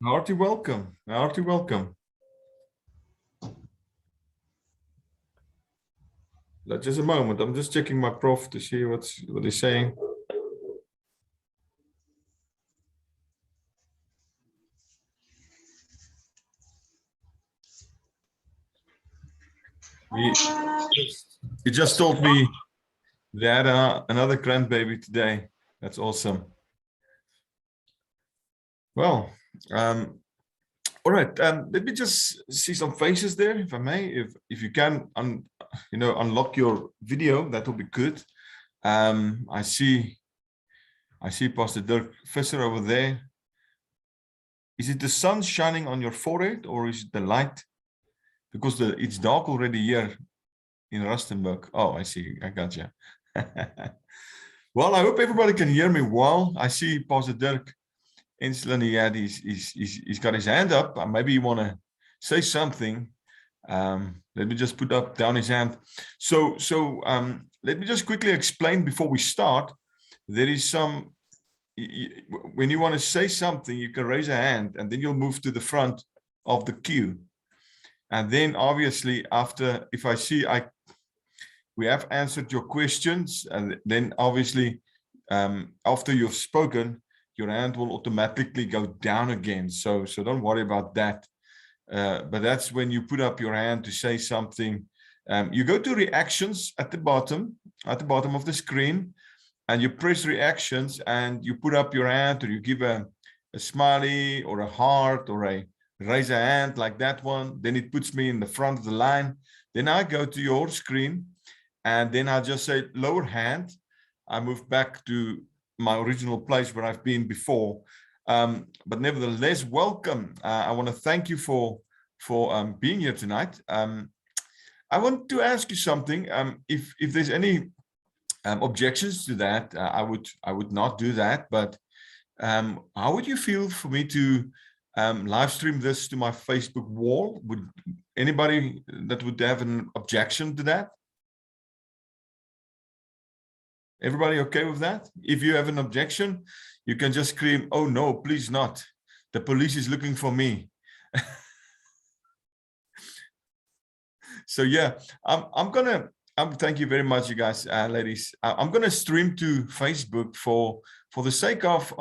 Hearty welcome. Hearty welcome. Just a moment. I'm just checking my prof to see what he's saying. He just told me they had another grandbaby today. That's awesome. Well, all right. Let me just see some faces there, if I may. If you can, unlock your video, that will be good. I see Pastor Dirk Visser over there. Is it the sun shining on your forehead, or is it the light? Because it's dark already here in Rustenburg. Oh, I see. I got you. Well, I hope everybody can hear me well. I see Pastor Dirk Insulin. He's got his hand up. Maybe you want to say something. Let me just put down his hand. So let me just quickly explain before we start. There is some. When you want to say something, you can raise a hand, and then you'll move to the front of the queue. And then, obviously, after, if I see we have answered your questions, and then obviously, after you've spoken, your hand will automatically go down again. So don't worry about that. But that's when you put up your hand to say something. You go to reactions at the bottom of the screen, and you press reactions, and you put up your hand, or you give a smiley or a heart or a raise a hand like that one. Then it puts me in the front of the line. Then I go to your screen, and then I just say lower hand. I move back to my original place where I've been before. But nevertheless, welcome. I want to thank you for being here tonight. I want to ask you something. If there's any objections to that, I would not do that. But how would you feel for me to live stream this to my Facebook wall? Would anybody that would have an objection to that? Everybody okay with that? If you have an objection, you can just scream, "Oh no, please not. The police is looking for me." So yeah, thank you very much, you guys, ladies. I'm gonna stream to Facebook for the sake of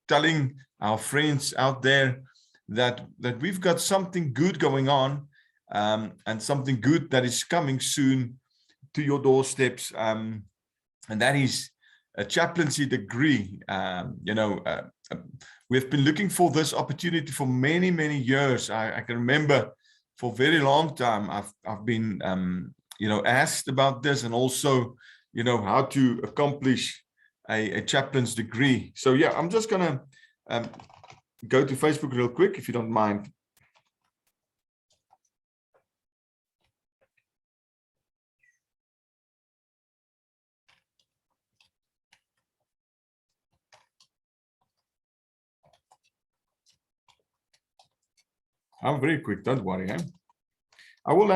telling our friends out there that we've got something good going on, and something good that is coming soon to your doorsteps, and that is a chaplaincy degree. We've been looking for this opportunity for many years. I can remember for a very long time I've been asked about this, and also how to accomplish a chaplain's degree. So yeah, I'm just gonna go to Facebook real quick, if you don't mind. I'm very quick, don't worry. I will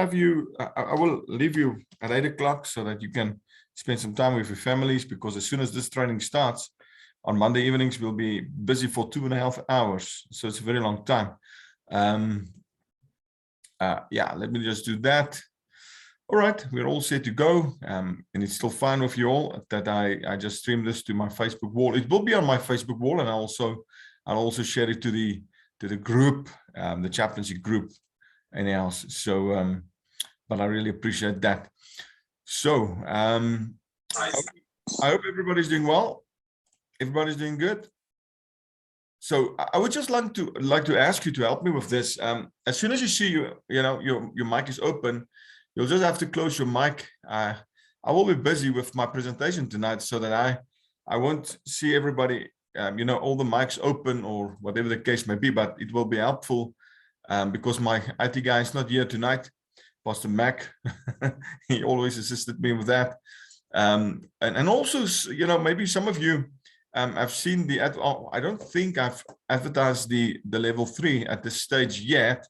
leave you at 8 o'clock so that you can spend some time with your families, because as soon as this training starts on Monday evenings, we'll be busy for 2.5 hours. So it's a very long time. Yeah, let me just do that. All right, we're all set to go. And it's still fine with you all that I just stream this to my Facebook wall. It will be on my Facebook wall, and I'll also share it to the group, the chaplaincy group, anyhow. So but I really appreciate that. So I hope everybody's doing well. Everybody's doing good. So I would just like to ask you to help me with this. As soon as you see your mic is open, you'll just have to close your mic. I will be busy with my presentation tonight, so that I won't see everybody, all the mics open or whatever the case may be. But it will be helpful, because my IT guy is not here tonight, Pastor Mac. He always assisted me with that. And also, maybe some of you I've seen the ad. Oh, I don't think I've advertised the level 3 at this stage yet,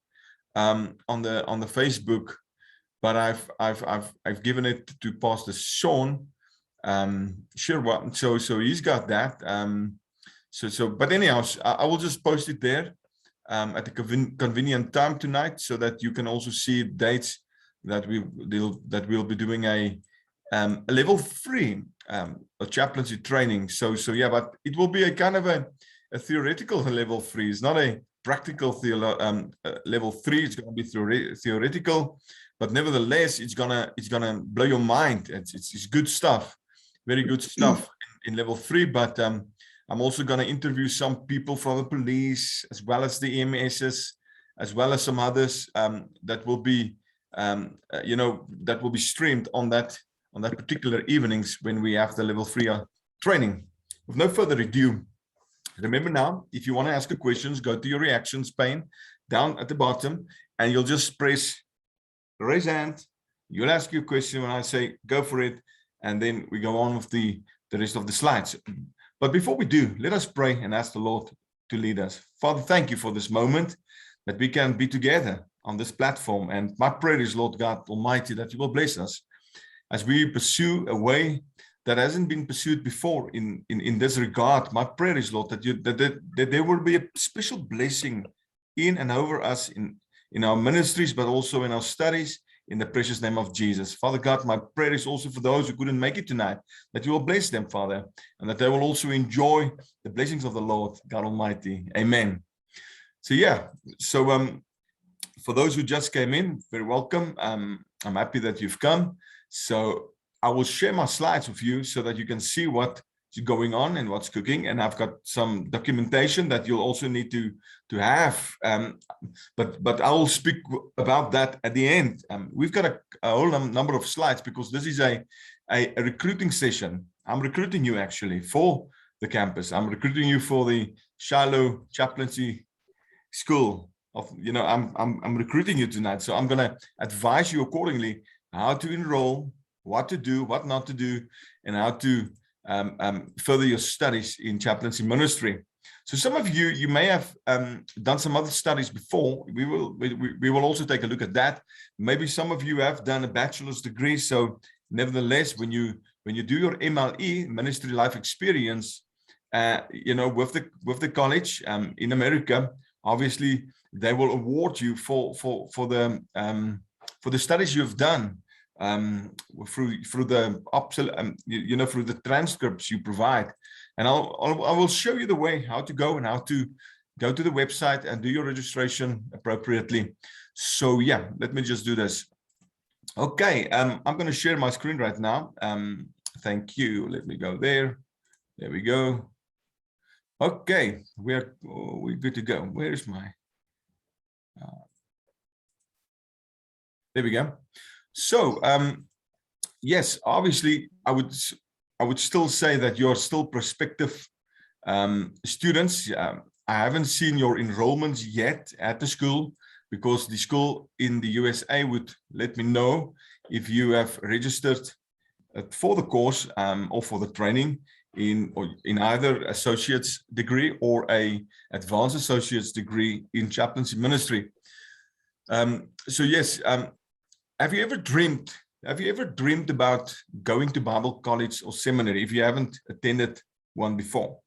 on the Facebook, but I've given it to Pastor Sean. Sure, so he's got that. But anyhow, I will just post it there at a convenient time tonight, so that you can also see dates that we'll be doing a level 3 a chaplaincy training. So yeah, but it will be a kind of a theoretical level 3. It's not a practical level 3. It's going to be theoretical, but nevertheless, it's gonna blow your mind. It's good stuff, very good stuff in level 3. But I'm also going to interview some people from the police, as well as the EMSs, as well as some others that will be, that will be streamed on that particular evenings when we have the level 3 training. With no further ado, remember now, if you want to ask a question, go to your reactions pane down at the bottom, and you'll just press raise hand. You'll ask your question when I say go for it, and then we go on with the rest of the slides. But before we do, let us pray and ask the Lord to lead us. Father, thank you for this moment that we can be together on this platform. And my prayer is, Lord God Almighty, that you will bless us as we pursue a way that hasn't been pursued before in this regard. My prayer is, Lord, that there will be a special blessing in and over us in our ministries, but also in our studies, in the precious name of Jesus. Father God, my prayer is also for those who couldn't make it tonight, that you will bless them, Father, and that they will also enjoy the blessings of the Lord God Almighty. Amen. So yeah, for those who just came in, very welcome. I'm happy that you've come. So I will share my slides with you so that you can see what's going on and what's cooking. And I've got some documentation that you'll also need to have. But I will speak about that at the end. We've got a whole number of slides because this is a recruiting session. I'm recruiting you actually for the campus. I'm recruiting you for the Shiloh Chaplaincy School. I'm recruiting you tonight. So I'm going to advise you accordingly how to enroll, what to do, what not to do, and how to further your studies in chaplaincy ministry. So some of you may have done some other studies before. We will also take a look at that. Maybe some of you have done a bachelor's degree. So nevertheless, when you do your MLE, Ministry Life Experience, with the college in America, obviously they will award you for the studies you've done. Through the through the transcripts you provide, and I will show you the way how to go and how to go to the website and do your registration appropriately. So yeah, let me just do this. Okay, I'm going to share my screen right now. Thank you. Let me go there. There we go. Okay, we're good to go. Where is my? There we go. So yes, obviously, I would still say that you're still prospective students. I haven't seen your enrollments yet at the school, because the school in the USA would let me know if you have registered for the course or for the training in either associate's degree or a advanced associate's degree in chaplaincy ministry. So yes. Have you ever dreamed about going to Bible college or seminary if you haven't attended one before?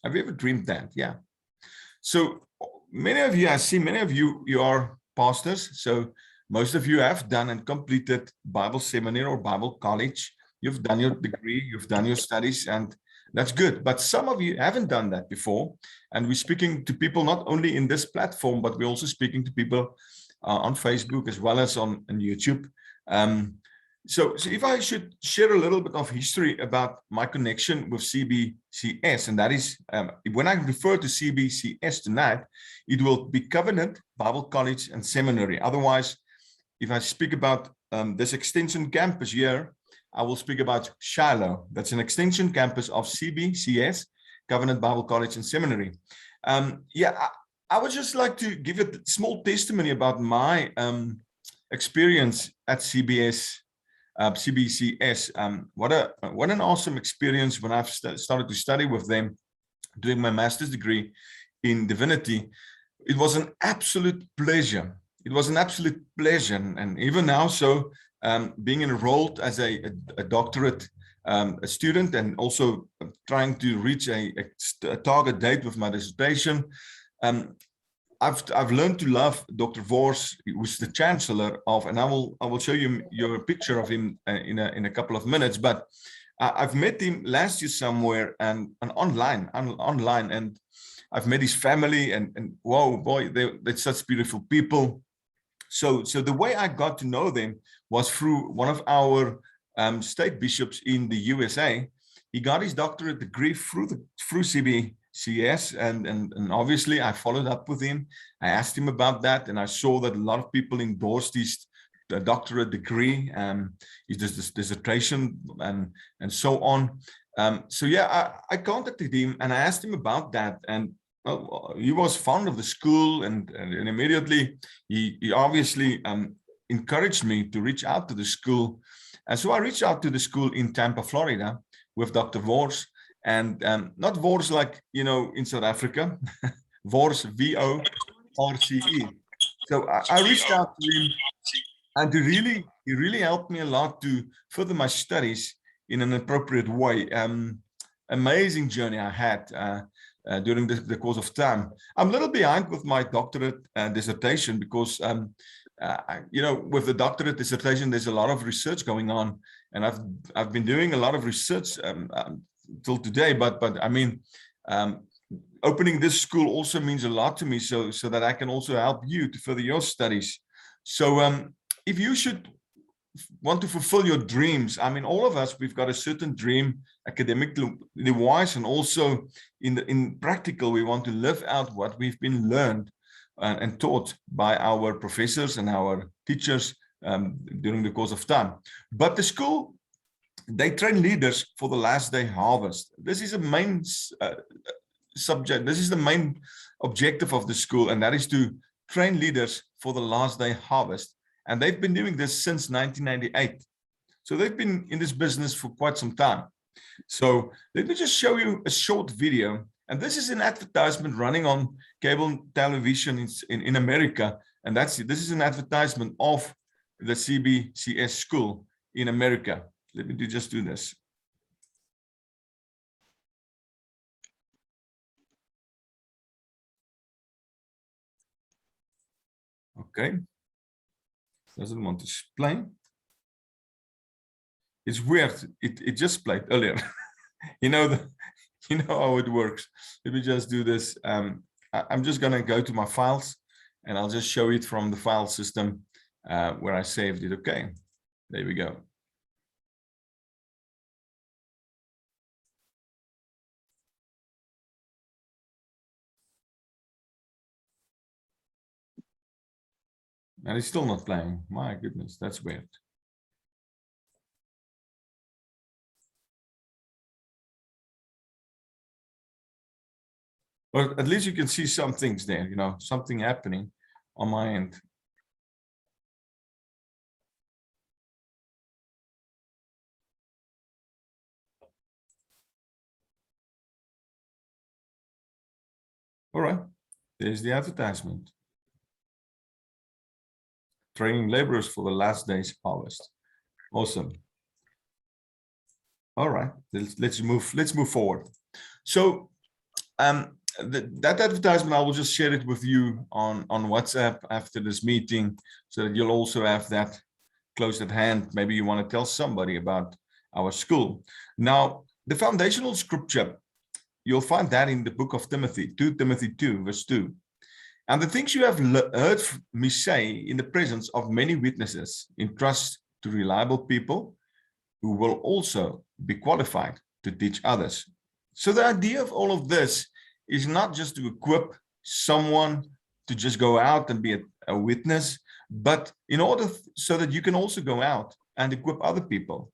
Have you ever dreamed that? Yeah. So many of you, I see many of you are pastors. So most of you have done and completed Bible seminary or Bible college. You've done your degree, you've done your studies, and that's good. But some of you haven't done that before. And we're speaking to people not only in this platform, but we're also speaking to people on Facebook as well as on YouTube. So if I should share a little bit of history about my connection with CBCS, and that is, when I refer to CBCS tonight, it will be Covenant Bible College and Seminary. Otherwise, if I speak about this extension campus here, I will speak about Shiloh. That's an extension campus of CBCS, Covenant Bible College and Seminary. I would just like to give a small testimony about my experience at CBCS. What an awesome experience when I've started to study with them, doing my master's degree in divinity. It was an absolute pleasure. It was an absolute pleasure, and even now, so being enrolled as a doctorate a student and also trying to reach a target date with my dissertation. I've learned to love Dr. Vors, who's the chancellor of, and I will show you your picture of him in a couple of minutes. But I've met him last year somewhere and online, and I've met his family, and whoa, boy, they're such beautiful people. So the way I got to know them was through one of our state bishops in the USA. He got his doctorate degree through CBCS, and obviously I followed up with him. I asked him about that, and I saw that a lot of people endorsed his doctorate degree, his dissertation, and so on. So yeah, I contacted him and I asked him about that, and he was fond of the school, and immediately he obviously encouraged me to reach out to the school. And so I reached out to the school in Tampa, Florida, with Dr. Vors, and not Vors like, you know, in South Africa, Vors, V-O-R-C-E. So I reached out to him, and he really helped me a lot to further my studies in an appropriate way. Amazing journey I had during the course of time. I'm a little behind with my doctorate dissertation because, you know, with the doctorate dissertation, there's a lot of research going on, and I've been doing a lot of research till today. But I mean, opening this school also means a lot to me, so that I can also help you to further your studies. So if you should want to fulfill your dreams, I mean, all of us, we've got a certain dream, academically wise, and also in practical, we want to live out what we've been learned and taught by our professors and our teachers during the course of time. But the school, they train leaders for the last day harvest. This is a main subject. This is the main objective of the school, and that is to train leaders for the last day harvest. And they've been doing this since 1998. So they've been in this business for quite some time. So let me just show you a short video. And this is an advertisement running on cable television in America. And this is an advertisement of the CBCS school in America. Let me just do this. Okay. Doesn't want to play. It's weird. It just played earlier. you know how it works. Let me just do this. I'm just gonna go to my files, and I'll just show it from the file system where I saved it. Okay, there we go. And it's still not playing. My goodness, that's weird. But at least you can see some things there, you know, something happening on my end. All right, there's the advertisement. Training laborers for the last day's harvest. Awesome. All right, let's move forward. So that advertisement, I will just share it with you on WhatsApp after this meeting, so that you'll also have that close at hand. Maybe you want to tell somebody about our school. Now, the foundational scripture, you'll find that in the book of Timothy, 2 Timothy 2, verse 2. And the things you have heard me say in the presence of many witnesses, entrust to reliable people who will also be qualified to teach others. So the idea of all of this is not just to equip someone to just go out and be a witness, but in order so that you can also go out and equip other people.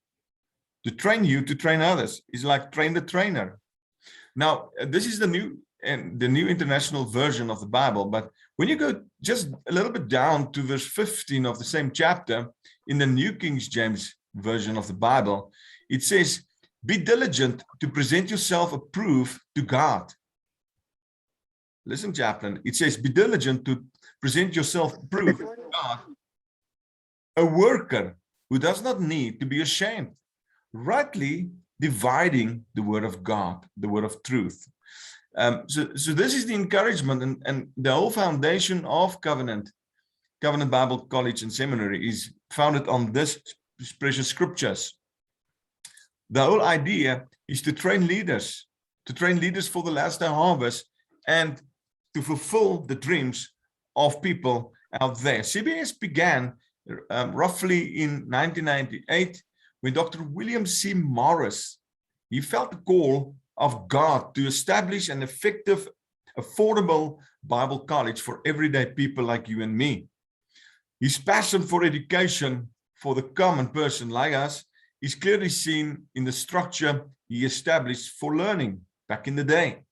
To train you to train others is like train the trainer. Now, this is the new international version of the Bible, but when you go just a little bit down to verse 15 of the same chapter, in the New King James version of the Bible, it says, be diligent to present yourself approved to God. Listen, chaplain, it says, be diligent to present yourself approved to God, a worker who does not need to be ashamed, rightly dividing the word of God, the word of truth. So this is the encouragement, and the whole foundation of Covenant Bible College and Seminary is founded on this precious scriptures. The whole idea is to train leaders for the last day harvest and to fulfill the dreams of people out there. CBS began roughly in 1998 when Dr. William C. Morris, he felt the call of God to establish an effective, affordable Bible college for everyday people like you and me. His passion for education for the common person like us is clearly seen in the structure he established for learning back in the day.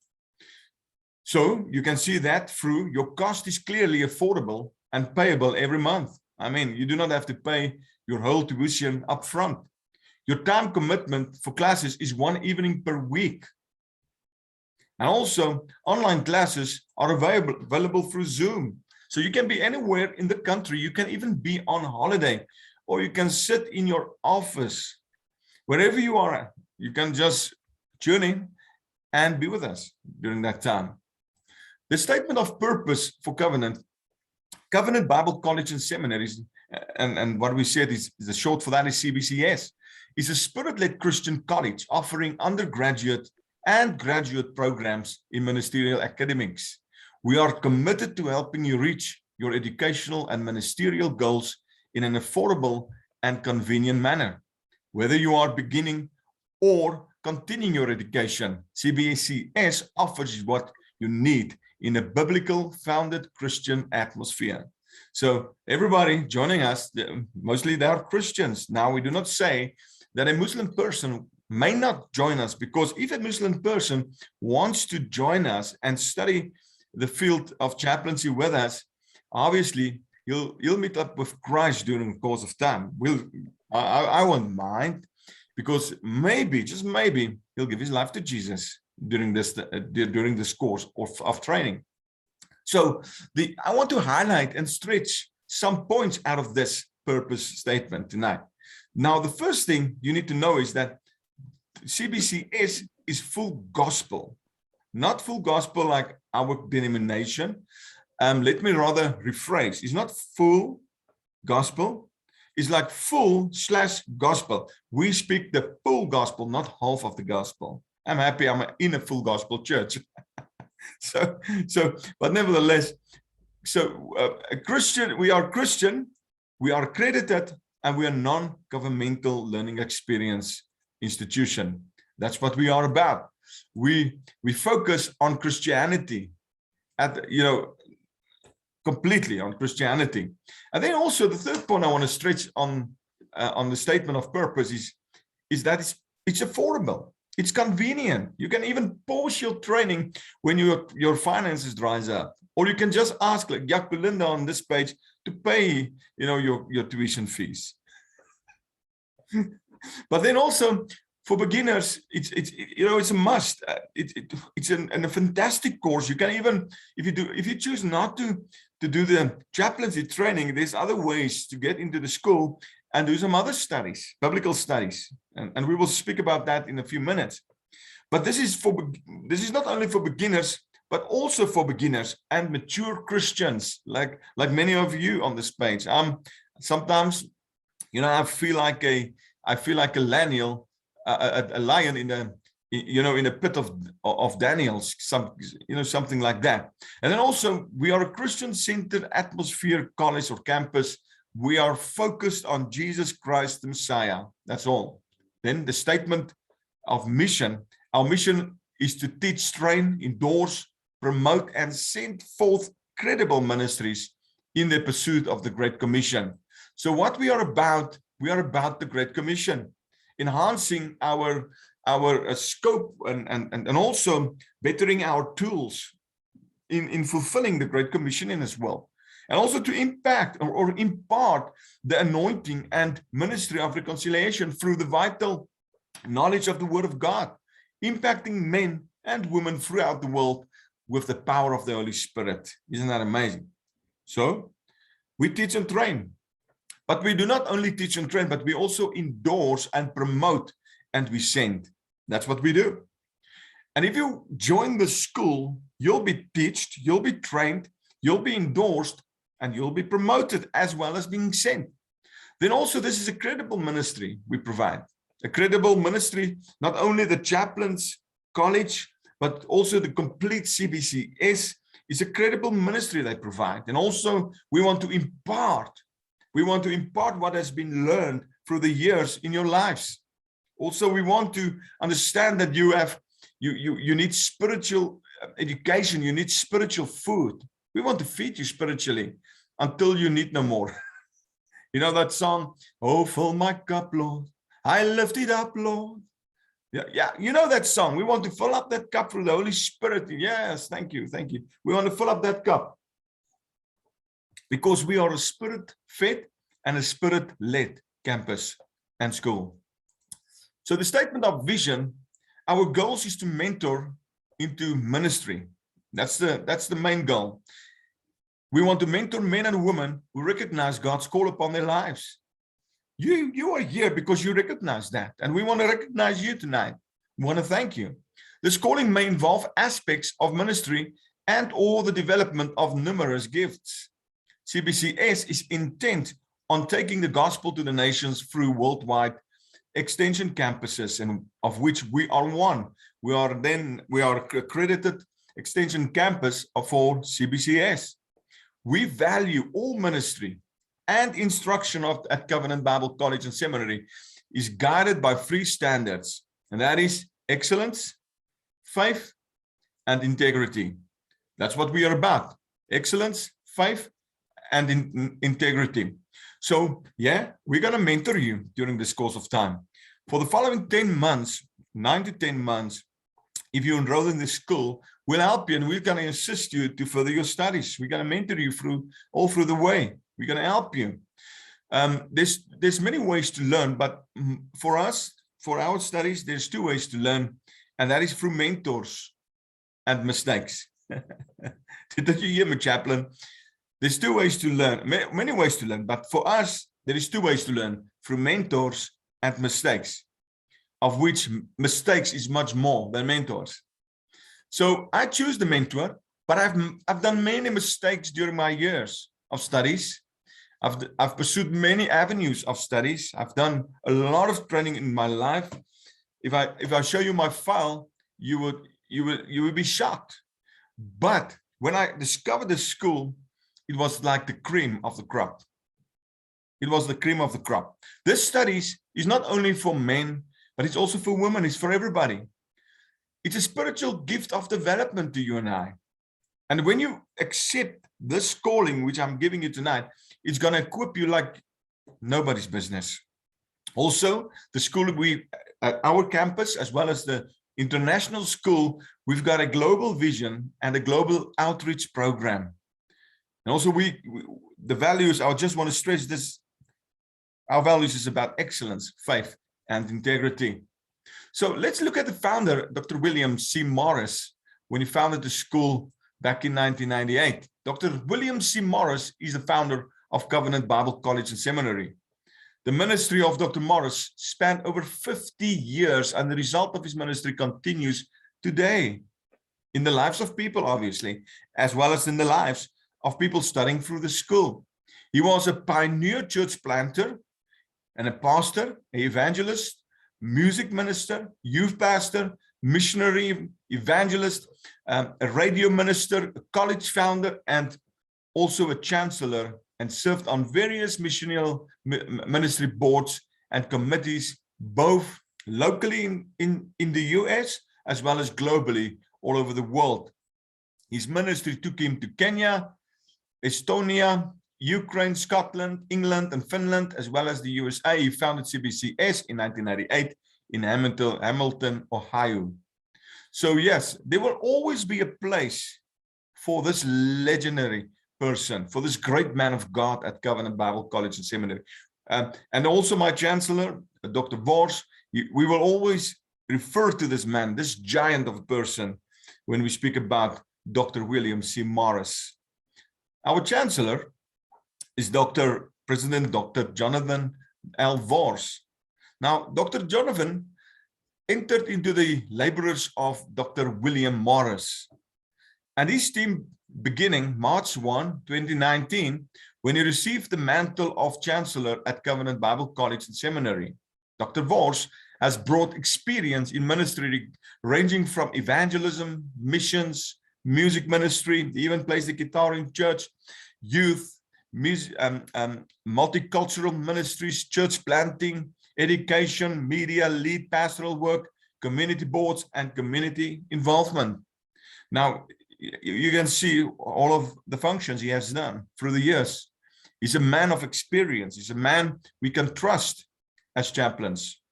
So you can see that through your cost is clearly affordable and payable every month. I mean, you do not have to pay your whole tuition up front. Your time commitment for classes is 1 evening per week. And also, online classes are available through Zoom. So you can be anywhere in the country. You can even be on holiday, or you can sit in your office. Wherever you are, you can just tune in and be with us during that time. The statement of purpose for Covenant Bible College and Seminaries, and what we said is the short for that is CBCS, is a spirit-led Christian college offering undergraduate and graduate programs in ministerial academics. We are committed to helping you reach your educational and ministerial goals in an affordable and convenient manner. Whether you are beginning or continuing your education, CBCS offers what you need in a biblical founded Christian atmosphere. So everybody joining us, mostly they are Christians. Now we do not say that a Muslim person may not join us, because if a Muslim person wants to join us and study the field of chaplaincy with us, obviously you'll meet up with Christ during the course of time. I won't mind, because maybe, just maybe, he'll give his life to Jesus during this course of training. So I want to highlight and stretch some points out of this purpose statement tonight. Now, the first thing you need to know is that CBCS is full gospel, not full gospel like our denomination. Let me rather rephrase. It's not full gospel. It's like full/gospel. We speak the full gospel, not half of the gospel. I'm happy I'm in a full gospel church. But nevertheless, a Christian, we are Christian, we are accredited, and we are non-governmental learning experience institution. That's what we are about. We focus on Christianity, completely on Christianity. And then also the third point I want to stretch on the statement of purpose is that it's affordable. It's convenient. You can even pause your training when your finances dries up, or you can just ask, like Jack Belinda on this page, to pay your tuition fees. But then also for beginners, it's a must. It's a fantastic course. You can even, if you choose not to do the chaplaincy training, there's other ways to get into the school and do some other studies, biblical studies, and we will speak about that in a few minutes. But this is not only for beginners, but also for beginners and mature Christians, like many of you on this page. Sometimes, I feel like a lion, a lion in a pit of Daniel's, something like that. And then also we are a Christian-centered atmosphere, college or campus. We are focused on Jesus Christ, the Messiah. That's all. Then the statement of mission. Our mission is to teach, train, endorse, promote, and send forth credible ministries in the pursuit of the Great Commission. So what we are about the Great Commission, enhancing our scope and also bettering our tools in fulfilling the Great Commission as well. And also to impact or impart the anointing and ministry of reconciliation through the vital knowledge of the Word of God, impacting men and women throughout the world with the power of the Holy Spirit. Isn't that amazing? So we teach and train, but we do not only teach and train, but we also endorse and promote and we send. That's what we do. And if you join the school, you'll be taught, you'll be trained, you'll be endorsed, and you'll be promoted as well as being sent. Then also, this is a credible ministry we provide. A credible ministry, not only the chaplains college, but also the complete CBCS is a credible ministry they provide. And also we want to impart what has been learned through the years in your lives. Also, we want to understand that you need spiritual education, you need spiritual food. We want to feed you spiritually until you need no more. You know that song, oh, fill my cup, Lord. I lift it up, Lord. Yeah, you know that song. We want to fill up that cup through the Holy Spirit. Yes, thank you. We want to fill up that cup because we are a spirit-fed and a spirit-led campus and school. So the statement of vision, our goals is to mentor into ministry. That's the main goal. We want to mentor men and women who recognize God's call upon their lives. You are here because you recognize that, and we want to recognize you tonight. We want to thank you. This calling may involve aspects of ministry and or the development of numerous gifts. CBCS is intent on taking the gospel to the nations through worldwide extension campuses, and of which we are one. We are accredited extension campus for CBCS. We value all ministry and instruction at Covenant Bible College and Seminary is guided by 3 standards, and that is excellence, faith, and integrity. That's what we are about. Excellence, faith, and integrity. So, yeah, we're going to mentor you during this course of time. For the following 10 months, 9 to 10 months, if you enroll in this school, we'll help you and we're going to assist you to further your studies. We're going to mentor you all through the way. We're going to help you. There's many ways to learn, but for us, for our studies, there's 2 ways to learn, and that is through mentors and mistakes. Did you hear me, chaplain? There's 2 ways to learn, many ways to learn, but for us, there is 2 ways to learn, through mentors and mistakes, of which mistakes is much more than mentors. So I choose the mentor, but I've done many mistakes during my years of studies. I've pursued many avenues of studies. I've done a lot of training in my life. If I show you my file, you would be shocked. But when I discovered the school, it was like the cream of the crop. It was the cream of the crop. This studies is not only for men, but it's also for women. It's for everybody. It's a spiritual gift of development to you and I. And when you accept this calling, which I'm giving you tonight, it's going to equip you like nobody's business. Also, the school at our campus, as well as the international school, we've got a global vision and a global outreach program. And also the values, I just want to stress this, our values is about excellence, faith, and integrity. So let's look at the founder, Dr. William C. Morris, when he founded the school back in 1998. Dr. William C. Morris is the founder of Covenant Bible College and Seminary. The ministry of Dr. Morris spanned over 50 years, and the result of his ministry continues today in the lives of people, obviously, as well as in the lives of people studying through the school. He was a pioneer church planter and a pastor, an evangelist, music minister, youth pastor, missionary, evangelist, a radio minister, a college founder, and also a chancellor, and served on various missional ministry boards and committees, both locally in the US as well as globally all over the world. His ministry took him to Kenya, Estonia, Ukraine, Scotland, England, and Finland, as well as the USA. He founded CBCS in 1998 in Hamilton, Ohio. So yes, there will always be a place for this legendary person, for this great man of God at Covenant Bible College and Seminary. And also my chancellor, Dr. Vors, we will always refer to this man, this giant of a person, when we speak about Dr. William C. Morris. Our chancellor is President Dr. Jonathan L. Vors. Now, Dr. Jonathan entered into the laborers of Dr. William Morris and his team beginning March 1, 2019, when he received the mantle of Chancellor at Covenant Bible College and Seminary. Dr. Vos has brought experience in ministry ranging from evangelism, missions, music ministry. He even plays the guitar in church, youth, music, multicultural ministries, church planting, education, media, lead pastoral work, community boards, and community involvement. Now, you can see all of the functions he has done through the years. He's a man of experience. He's a man we can trust as chaplains.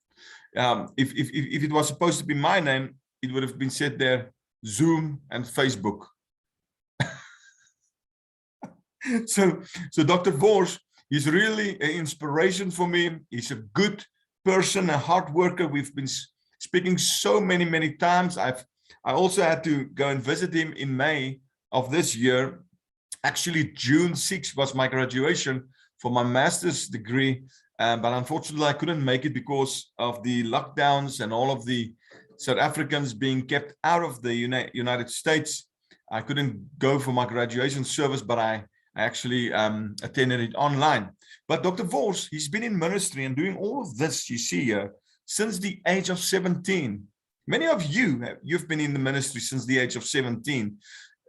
If it was supposed to be my name, it would have been said there, Zoom and Facebook. So Dr. Vos is really an inspiration for me. He's a good person, a hard worker. We've been speaking so many times. I also had to go and visit him in May of this year. Actually, June 6th was my graduation for my master's degree. But unfortunately, I couldn't make it because of the lockdowns and all of the South Africans being kept out of the United States. I couldn't go for my graduation service, but I actually attended it online. But Dr. Vos, he's been in ministry and doing all of this you see here since the age of 17. Many of you've been in the ministry since the age of 17.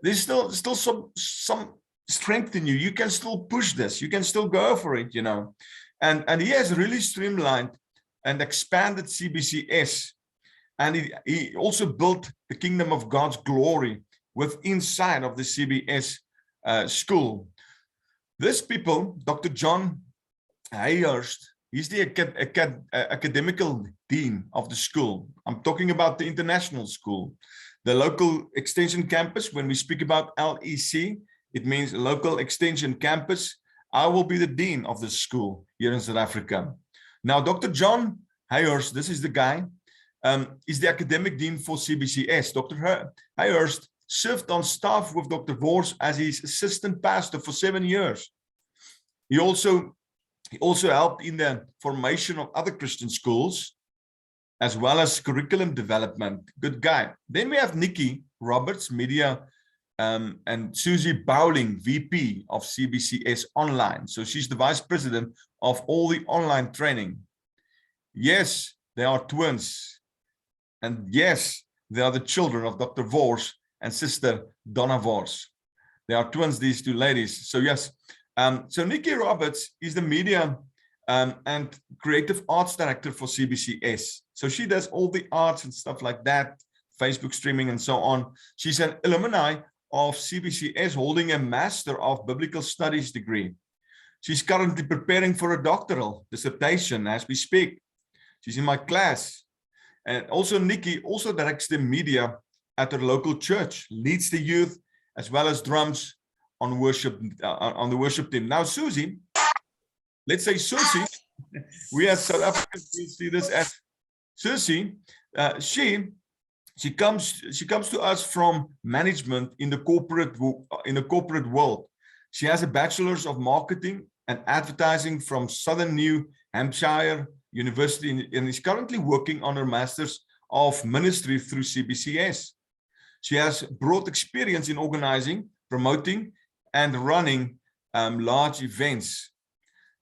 There's still some strength in you. You can still push this. You can still go for it, you know. And he has really streamlined and expanded CBCS. And he also built the kingdom of God's glory inside of the CBS school. This people, Dr. John Hayhurst, he's the academical dean of the school. I'm talking about the international school. The local extension campus, when we speak about LEC, it means local extension campus. I will be the dean of the school here in South Africa. Now, Dr. John Hayhurst, this is the guy, is the academic dean for CBCS. Dr. Hayhurst served on staff with Dr. Vos as his assistant pastor for 7 years. He also helped in the formation of other Christian schools, as well as curriculum development. Good guy. Then we have Nikki Roberts, media, and Susie Bowling, VP of CBCS Online. So she's the vice president of all the online training. Yes, they are twins. And yes, they are the children of Dr. Vos and Sister Donna Vos. They are twins, these two ladies. So yes, so Nikki Roberts is the media and creative arts director for CBCS. So she does all the arts and stuff like that, Facebook streaming and so on. She's an alumni of CBCS, holding a Master of Biblical Studies degree. She's currently preparing for a doctoral dissertation as we speak. She's in my class. And also Nikki also directs the media at her local church, leads the youth, as well as drums on worship on the worship team. Now, Susie, let's say Susie, we as South Africans, we see this as Susie. She comes to us from management in the corporate world. She has a bachelor's of marketing and advertising from Southern New Hampshire University and is currently working on her master's of ministry through CBCS. She has broad experience in organizing, promoting, and running large events.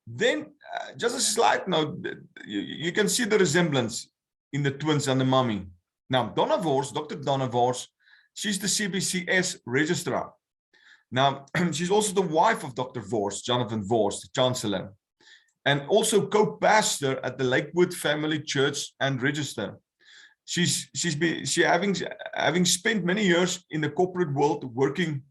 Then, just a slight note, you can see the resemblance in the twins and the mummy. Now, Donna Vos, Dr. Donna Vos, she's the CBCS registrar. Now, she's also the wife of Dr. Vos, Jonathan Vos, the chancellor, and also co-pastor at the Lakewood Family Church and Register. Having spent many years in the corporate world working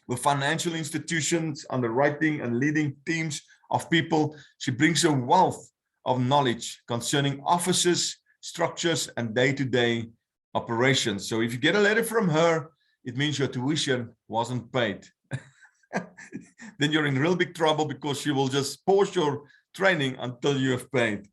with financial institutions, underwriting and leading teams of people, she brings a wealth of knowledge concerning offices, structures, and day-to-day operations. So if you get a letter from her, it means your tuition wasn't paid. Then you're in real big trouble because she will just pause your training until you have paid.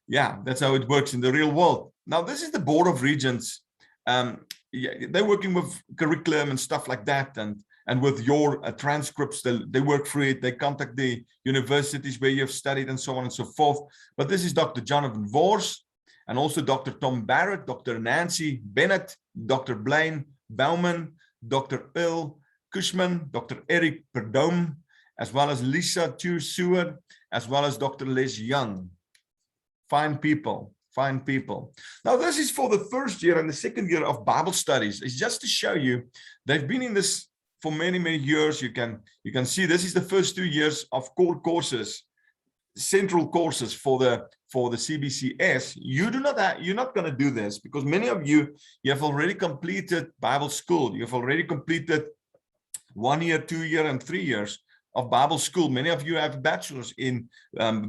Yeah, that's how it works in the real world. Now, this is the Board of Regents. They're working with curriculum and stuff like that, and with your transcripts, they work through it. They contact the universities where you have studied and so on and so forth. But this is Dr. Jonathan Vos, and also Dr. Tom Barrett, Dr. Nancy Bennett, Dr. Blaine Bauman, Dr. Earl Cushman, Dr. Eric Perdome, as well as Lisa Seward, as well as Dr. Les Young. Fine people, fine people. Now, this is for the first year and the second year of Bible studies. It's just to show you they've been in this for many, many years. You can see this is the first 2 years of core courses, central courses for the CBCS. You're not going to do this because many of you have already completed Bible school. You've already completed 1 year, 2 year, and 3 years of Bible school. Many of you have bachelors in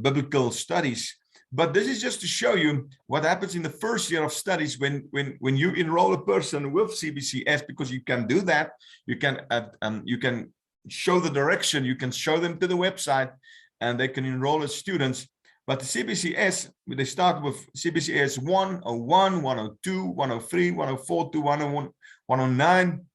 biblical studies. But this is just to show you what happens in the first year of studies when you enroll a person with CBCS, because you can do that. You can show the direction. You can show them to the website, and they can enroll as students. But the CBCS, they start with CBCS 101, 102, 103, 104 to 101, 109.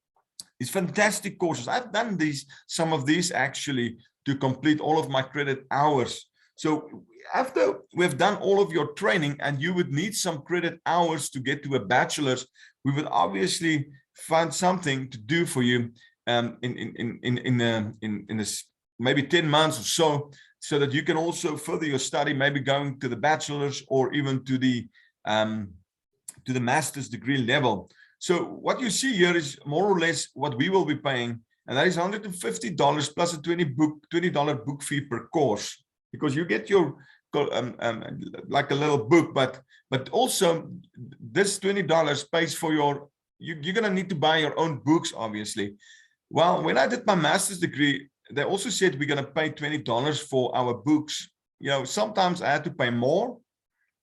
It's fantastic courses. I've done some of these actually to complete all of my credit hours. So after we've done all of your training and you would need some credit hours to get to a bachelor's, we would obviously find something to do for you in this maybe 10 months or so that you can also further your study, maybe going to the bachelor's or even to the master's degree level. So what you see here is more or less what we will be paying, and that is $150 plus a $20 book fee per course, because you get your like a little book, but also this $20 pays for you're going to need to buy your own books, obviously. Well, when I did my master's degree, they also said we're going to pay $20 for our books. You know, sometimes I had to pay more.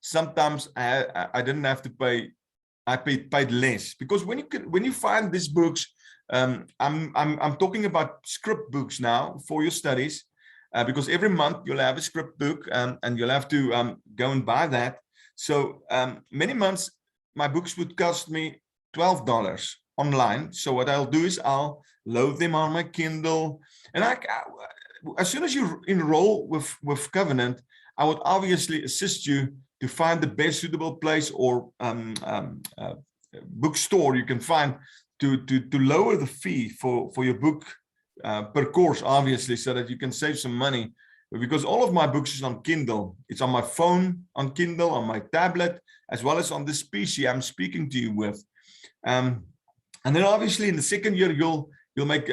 Sometimes I didn't have to pay. I paid less, because when you find these books, I'm talking about script books now for your studies, because every month you'll have a script book, and you'll have to go and buy that. So many months my books would cost me $12 online. So what I'll do is I'll load them on my Kindle, and as soon as you enroll with Covenant, I would obviously assist you to find the best suitable place or bookstore you can find to lower the fee for your book per course, obviously, so that you can save some money. Because all of my books is on Kindle. It's on my phone, on Kindle, on my tablet, as well as on this PC I'm speaking to you with. And then obviously in the second year, you'll make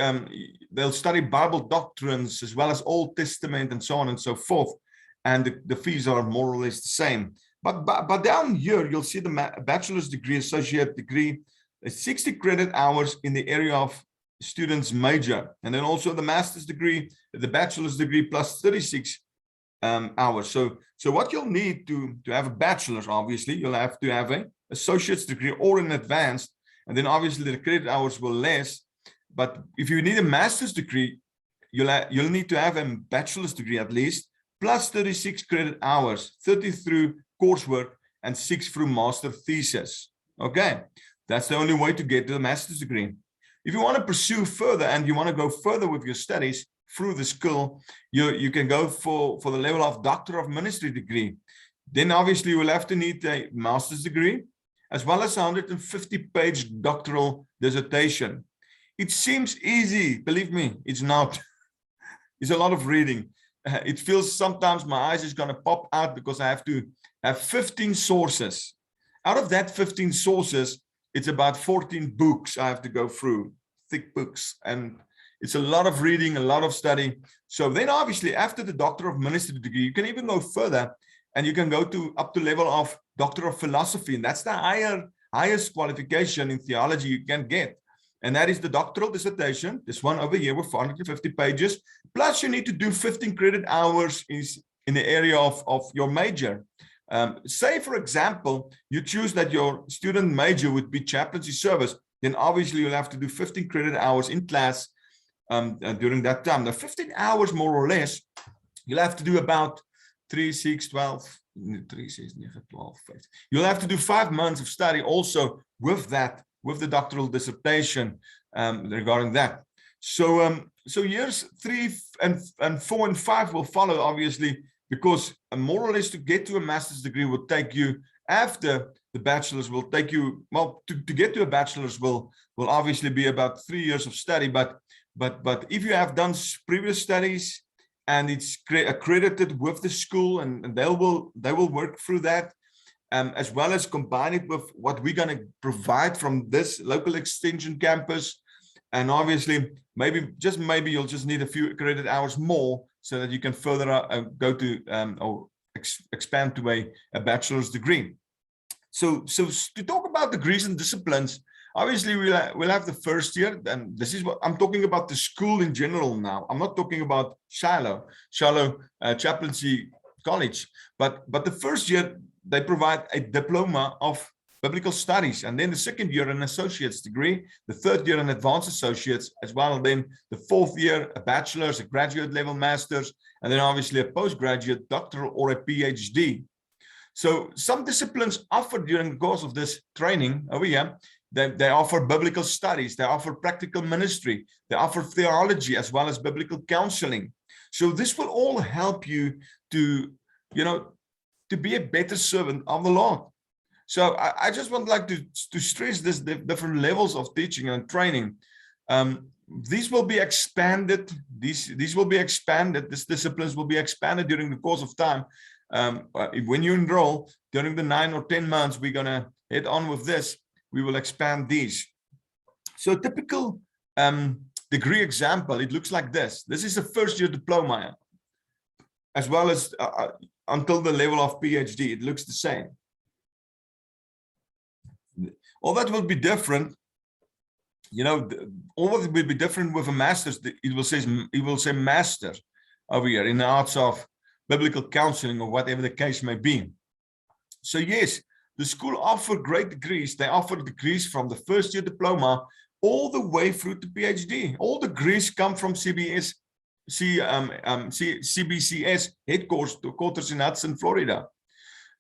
they'll study Bible doctrines as well as Old Testament and so on and so forth. And the fees are more or less the same. But down here, you'll see the bachelor's degree, associate degree, 60 credit hours in the area of student's major. And then also the master's degree, the bachelor's degree plus 36 hours. So what you'll need to have a bachelor's, obviously, you'll have to have an associate's degree or an advanced. And then obviously the credit hours will less. But if you need a master's degree, you'll need to have a bachelor's degree at least, plus 36 credit hours, 30 through coursework and 6 through master thesis. Okay, that's the only way to get to the master's degree. If you want to pursue further and you want to go further with your studies through the school, you can go for the level of Doctor of Ministry degree. Then obviously you will have to need a master's degree as well as a 150-page doctoral dissertation. It seems easy, believe me, it's not. It's a lot of reading. It feels sometimes my eyes is going to pop out because I have to have 15 sources. Out of that 15 sources, it's about 14 books I have to go through, thick books. And it's a lot of reading, a lot of study. So then obviously after the Doctor of Ministry degree, you can even go further and you can go up to level of Doctor of Philosophy. And that's the highest qualification in theology you can get. And that is the doctoral dissertation, this one over here with 450 pages. Plus you need to do 15 credit hours in the area of your major. Say, for example, you choose that your student major would be chaplaincy service, then obviously you'll have to do 15 credit hours in class during that time. Now, 15 hours more or less, you'll have to do about 3, 6, 12, 3, 6, 12, 15. You'll have to do 5 months of study also with that, with the doctoral dissertation regarding that. So years 3 and 4 and 5 will follow, obviously, because more or less to get to a master's degree would take you after the bachelor's will take you, well, to get to a bachelor's will obviously be about 3 years of study, but if you have done previous studies and it's accredited with the school, and they will work through that, as well as combine it with what we're going to provide from this local extension campus. And obviously, maybe you'll just need a few credit hours more so that you can further go to or expand to a bachelor's degree. So to talk about degrees and disciplines, obviously we'll have the first year, and this is what I'm talking about, the school in general now. I'm not talking about Shiloh Chaplaincy College, but the first year they provide a diploma of biblical studies, and then the second year an associate's degree, the third year an advanced associate's as well, and then the fourth year a bachelor's, a graduate level master's, and then obviously a postgraduate doctoral or a PhD. So some disciplines offered during the course of this training over here, they offer biblical studies, they offer practical ministry, they offer theology as well as biblical counseling. So this will all help you to, to be a better servant of the Lord. So I just would like to stress this, the different levels of teaching and training. These will be expanded. These will be expanded. These disciplines will be expanded during the course of time. When you enroll during the 9 or 10 months, we're going to head on with this. We will expand these. So a typical degree example, it looks like this. This is a first year diploma, as well as until the level of PhD. It looks the same. All that will be different. All that will be different with a master's. It will say master over here in the arts of biblical counseling or whatever the case may be. So yes, the school offer great degrees. They offer degrees from the first year diploma all the way through to PhD. All degrees come from CBCS headquarters in Hudson, Florida,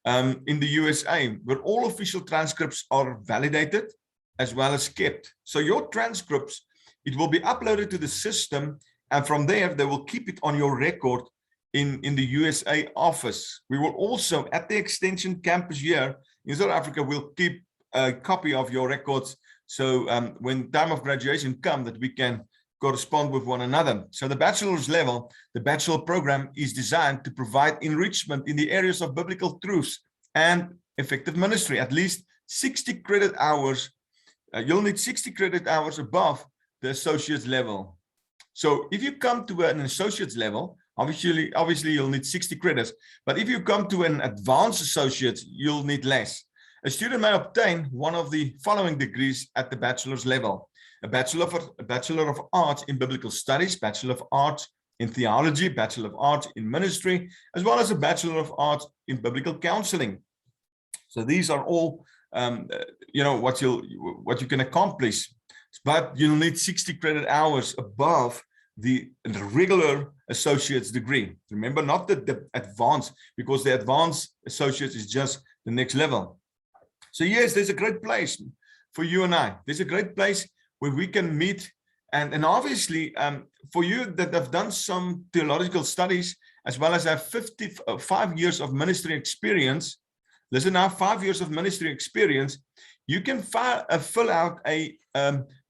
in the USA, where all official transcripts are validated as well as kept. So your transcripts, it will be uploaded to the system, and from there they will keep it on your record in the USA office. We will also, at the extension campus here in South Africa, we'll keep a copy of your records. So when time of graduation comes, that we can correspond with one another. So the bachelor's level, the bachelor program is designed to provide enrichment in the areas of biblical truths and effective ministry. At least 60 credit hours. You'll need 60 credit hours above the associate's level. So if you come to an associate's level, obviously you'll need 60 credits. But if you come to an advanced associate, you'll need less. A student may obtain one of the following degrees at the bachelor's level: a Bachelor of Arts in Biblical Studies, Bachelor of Arts in Theology, Bachelor of Arts in Ministry, as well as a Bachelor of Arts in Biblical Counseling. So these are all, what you can accomplish, but you'll need 60 credit hours above the regular associate's degree. Remember, not the advanced, because the advanced associate is just the next level. So yes, there's a great place for you and I. There's a great place where we can meet, and obviously for you that have done some theological studies, as well as have 55 years of ministry experience. Listen now, 5 years of ministry experience, you can fill out a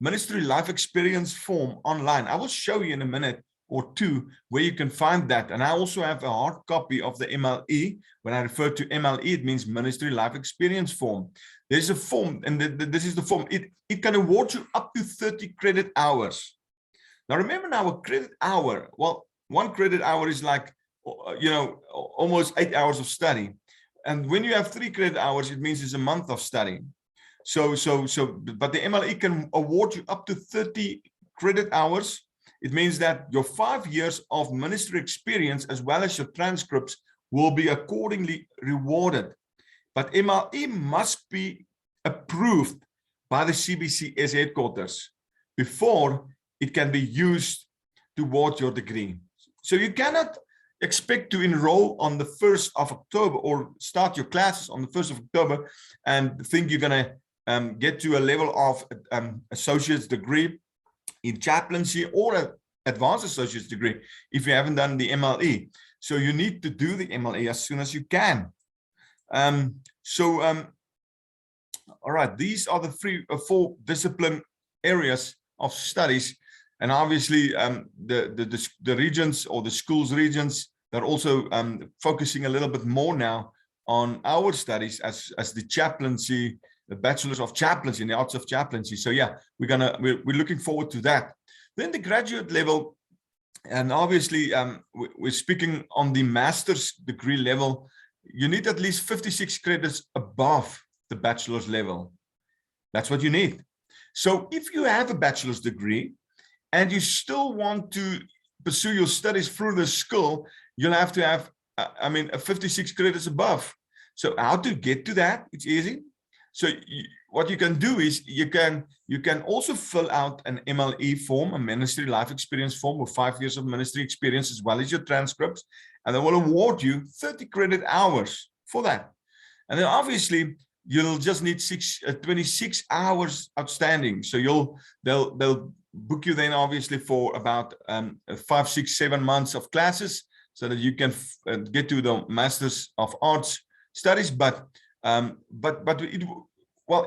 ministry life experience form online. I will show you in a minute or two where you can find that. And I also have a hard copy of the MLE. When I refer to MLE, it means Ministry Life Experience Form. There's a form, and this is the form. It can award you up to 30 credit hours. Now remember now, a credit hour, well, 1 credit hour is like, almost 8 hours of study. And when you have 3 credit hours, it means it's a month of study. But the MLE can award you up to 30 credit hours. It means that your 5 years of ministry experience, as well as your transcripts, will be accordingly rewarded. But MLE must be approved by the CBCS headquarters before it can be used toward your degree. So you cannot expect to enroll on the 1st of October or start your classes on the 1st of October and think you're going to get to a level of associate's degree in chaplaincy or an advanced associate's degree if you haven't done the MLE. So you need to do the MLE as soon as you can. All right, these are the four discipline areas of studies, and obviously the regions or the schools regions, they're also focusing a little bit more now on our studies as the chaplaincy, the bachelor's of chaplaincy in the arts of chaplaincy. So yeah, we're looking forward to that. Then the graduate level, and obviously we're speaking on the master's degree level. You need at least 56 credits above the bachelor's level. That's what you need. So if you have a bachelor's degree and you still want to pursue your studies through the school, you'll have to have, a 56 credits above. So how to get to that? It's easy. So what you can do is you can also fill out an MLE form, a ministry life experience form with 5 years of ministry experience, as well as your transcripts, and they will award you 30 credit hours for that. And then obviously you'll just need 26 hours outstanding. So they'll book you then obviously for about 5, 6, 7 months of classes, so that you can get to the Masters of Arts studies. But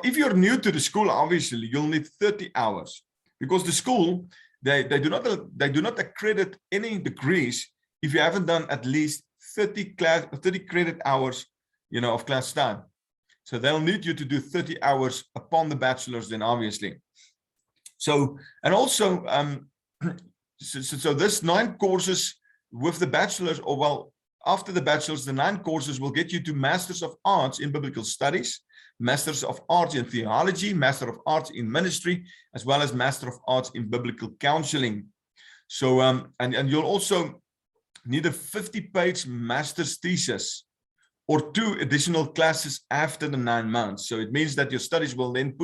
if you're new to the school, obviously you'll need 30 hours, because the school they do not accredit any degrees if you haven't done at least 30 credit hours, of class time. So they'll need you to do 30 hours upon the bachelor's then, obviously. So, and also, so this 9 courses with the bachelor's, or well, after the bachelor's, the 9 courses will get you to Masters of Arts in Biblical Studies, Masters of Arts in Theology, Master of Arts in Ministry, as well as Master of Arts in Biblical Counseling. So, and you'll also need a 50-page master's thesis or 2 additional classes after the 9 months. So it means that your studies will then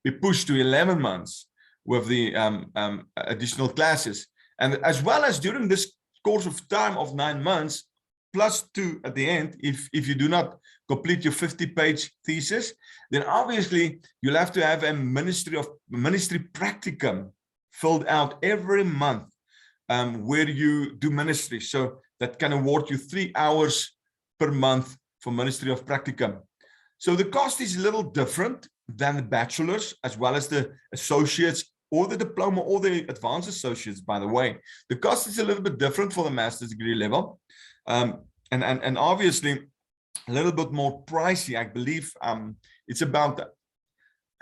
be pushed to 11 months with the additional classes. And as well as during this course of time of 9 months, plus 2 at the end, if you do not complete your 50-page thesis, then obviously you'll have to have a ministry practicum filled out every month where you do ministry. So that can award you 3 hours per month for ministry of practicum. So the cost is a little different than the bachelor's, as well as the associates or the diploma or the advanced associates, by the way. The cost is a little bit different for the master's degree level. And obviously a little bit more pricey. I believe it's about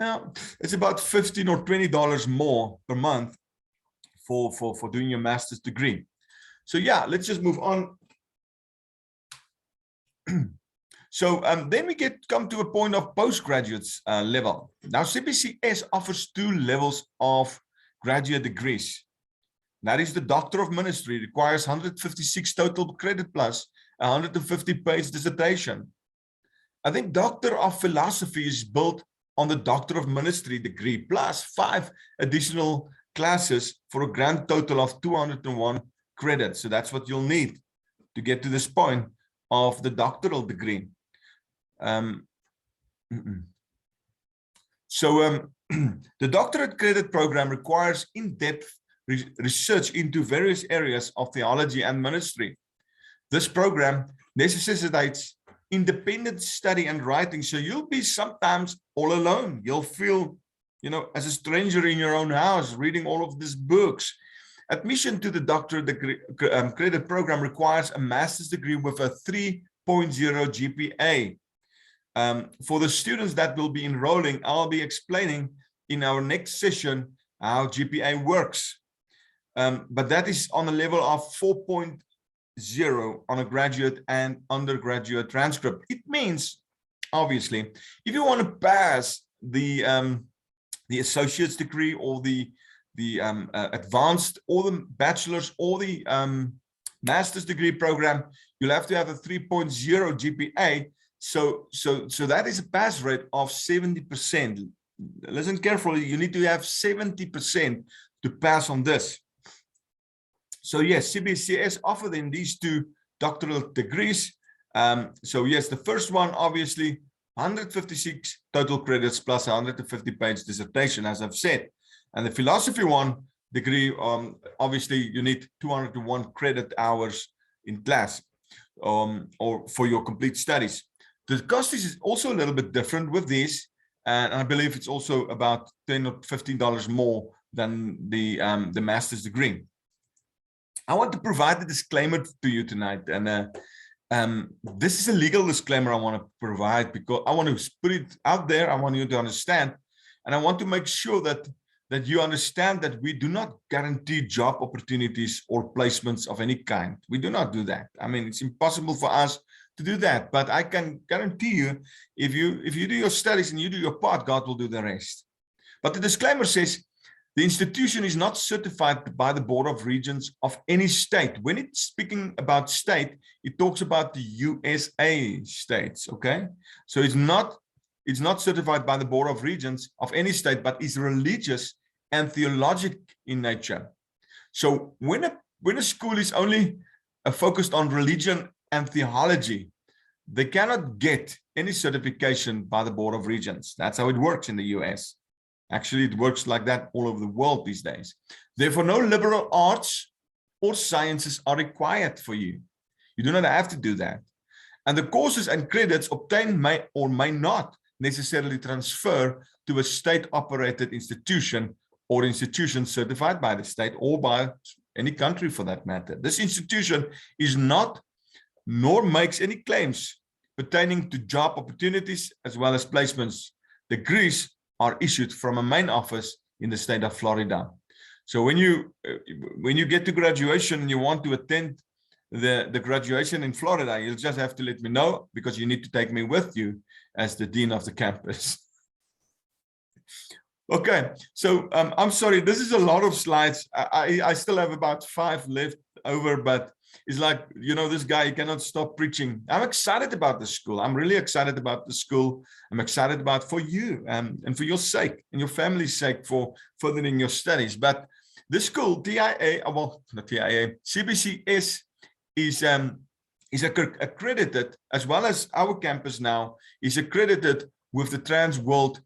$15 or $20 more per month for doing your master's degree. So yeah, let's just move on. So then we come to a point of postgraduates level. Now CBCS offers 2 levels of graduate degrees. That is the Doctor of Ministry, requires 156 total credit plus 150-page dissertation. I think Doctor of Philosophy is built on the Doctor of Ministry degree plus 5 additional classes for a grand total of 201 credits. So that's what you'll need to get to this point of the doctoral degree. So the doctorate credit program requires in-depth research into various areas of theology and ministry. This program necessitates independent study and writing, so you'll be sometimes all alone. You'll feel, as a stranger in your own house, reading all of these books. Admission to the doctorate degree, credit program requires a master's degree with a 3.0 GPA. For the students that will be enrolling, I'll be explaining in our next session how GPA works. But that is on a level of 4.0 on a graduate and undergraduate transcript. It means, obviously, if you want to pass the associate's degree or the advanced or the bachelor's or the master's degree program, you'll have to have a 3.0 GPA. So that is a pass rate of 70%. Listen carefully, you need to have 70% to pass on this. So yes, CBCS offer them these 2 doctoral degrees. So yes, the first one, obviously, 156 total credits plus 150-page dissertation, as I've said. And the philosophy one degree, obviously, you need 201 credit hours in class or for your complete studies. The cost is also a little bit different with this, and I believe it's also about $10 or $15 more than the master's degree. I want to provide a disclaimer to you tonight, and this is a legal disclaimer I want to provide because I want to put it out there. I want you to understand, and I want to make sure that you understand that we do not guarantee job opportunities or placements of any kind. We do not do that. I mean, it's impossible for us to do that, but I can guarantee you, if you do your studies and you do your part, God will do the rest. But the disclaimer says, the institution is not certified by the Board of Regents of any state. When it's speaking about state, it talks about the USA states, okay? So it's not certified by the Board of Regents of any state, but is religious and theologic in nature. So when a school is only focused on religion and theology, they cannot get any certification by the Board of Regents. That's how it works in the US. Actually, it works like that all over the world these days. Therefore, no liberal arts or sciences are required for you. You do not have to do that. And the courses and credits obtained may or may not necessarily transfer to a state-operated institution or institution certified by the state or by any country for that matter. This institution is not, nor makes any claims pertaining to job opportunities as well as placements. Degrees are issued from a main office in the state of Florida. So when you get to graduation and you want to attend the graduation in Florida, you'll just have to let me know, because you need to take me with you as the dean of the campus. Okay, so I'm sorry, this is a lot of slides. I still have about 5 left over, but it's like, you know, this guy, he cannot stop preaching. I'm excited about the school. I'm really excited about the school. I'm excited about for you and for your sake and your family's sake for furthering your studies. But this school, TIA, well, not TIA, CBCS is accredited, as well as our campus now, is accredited with the Trans World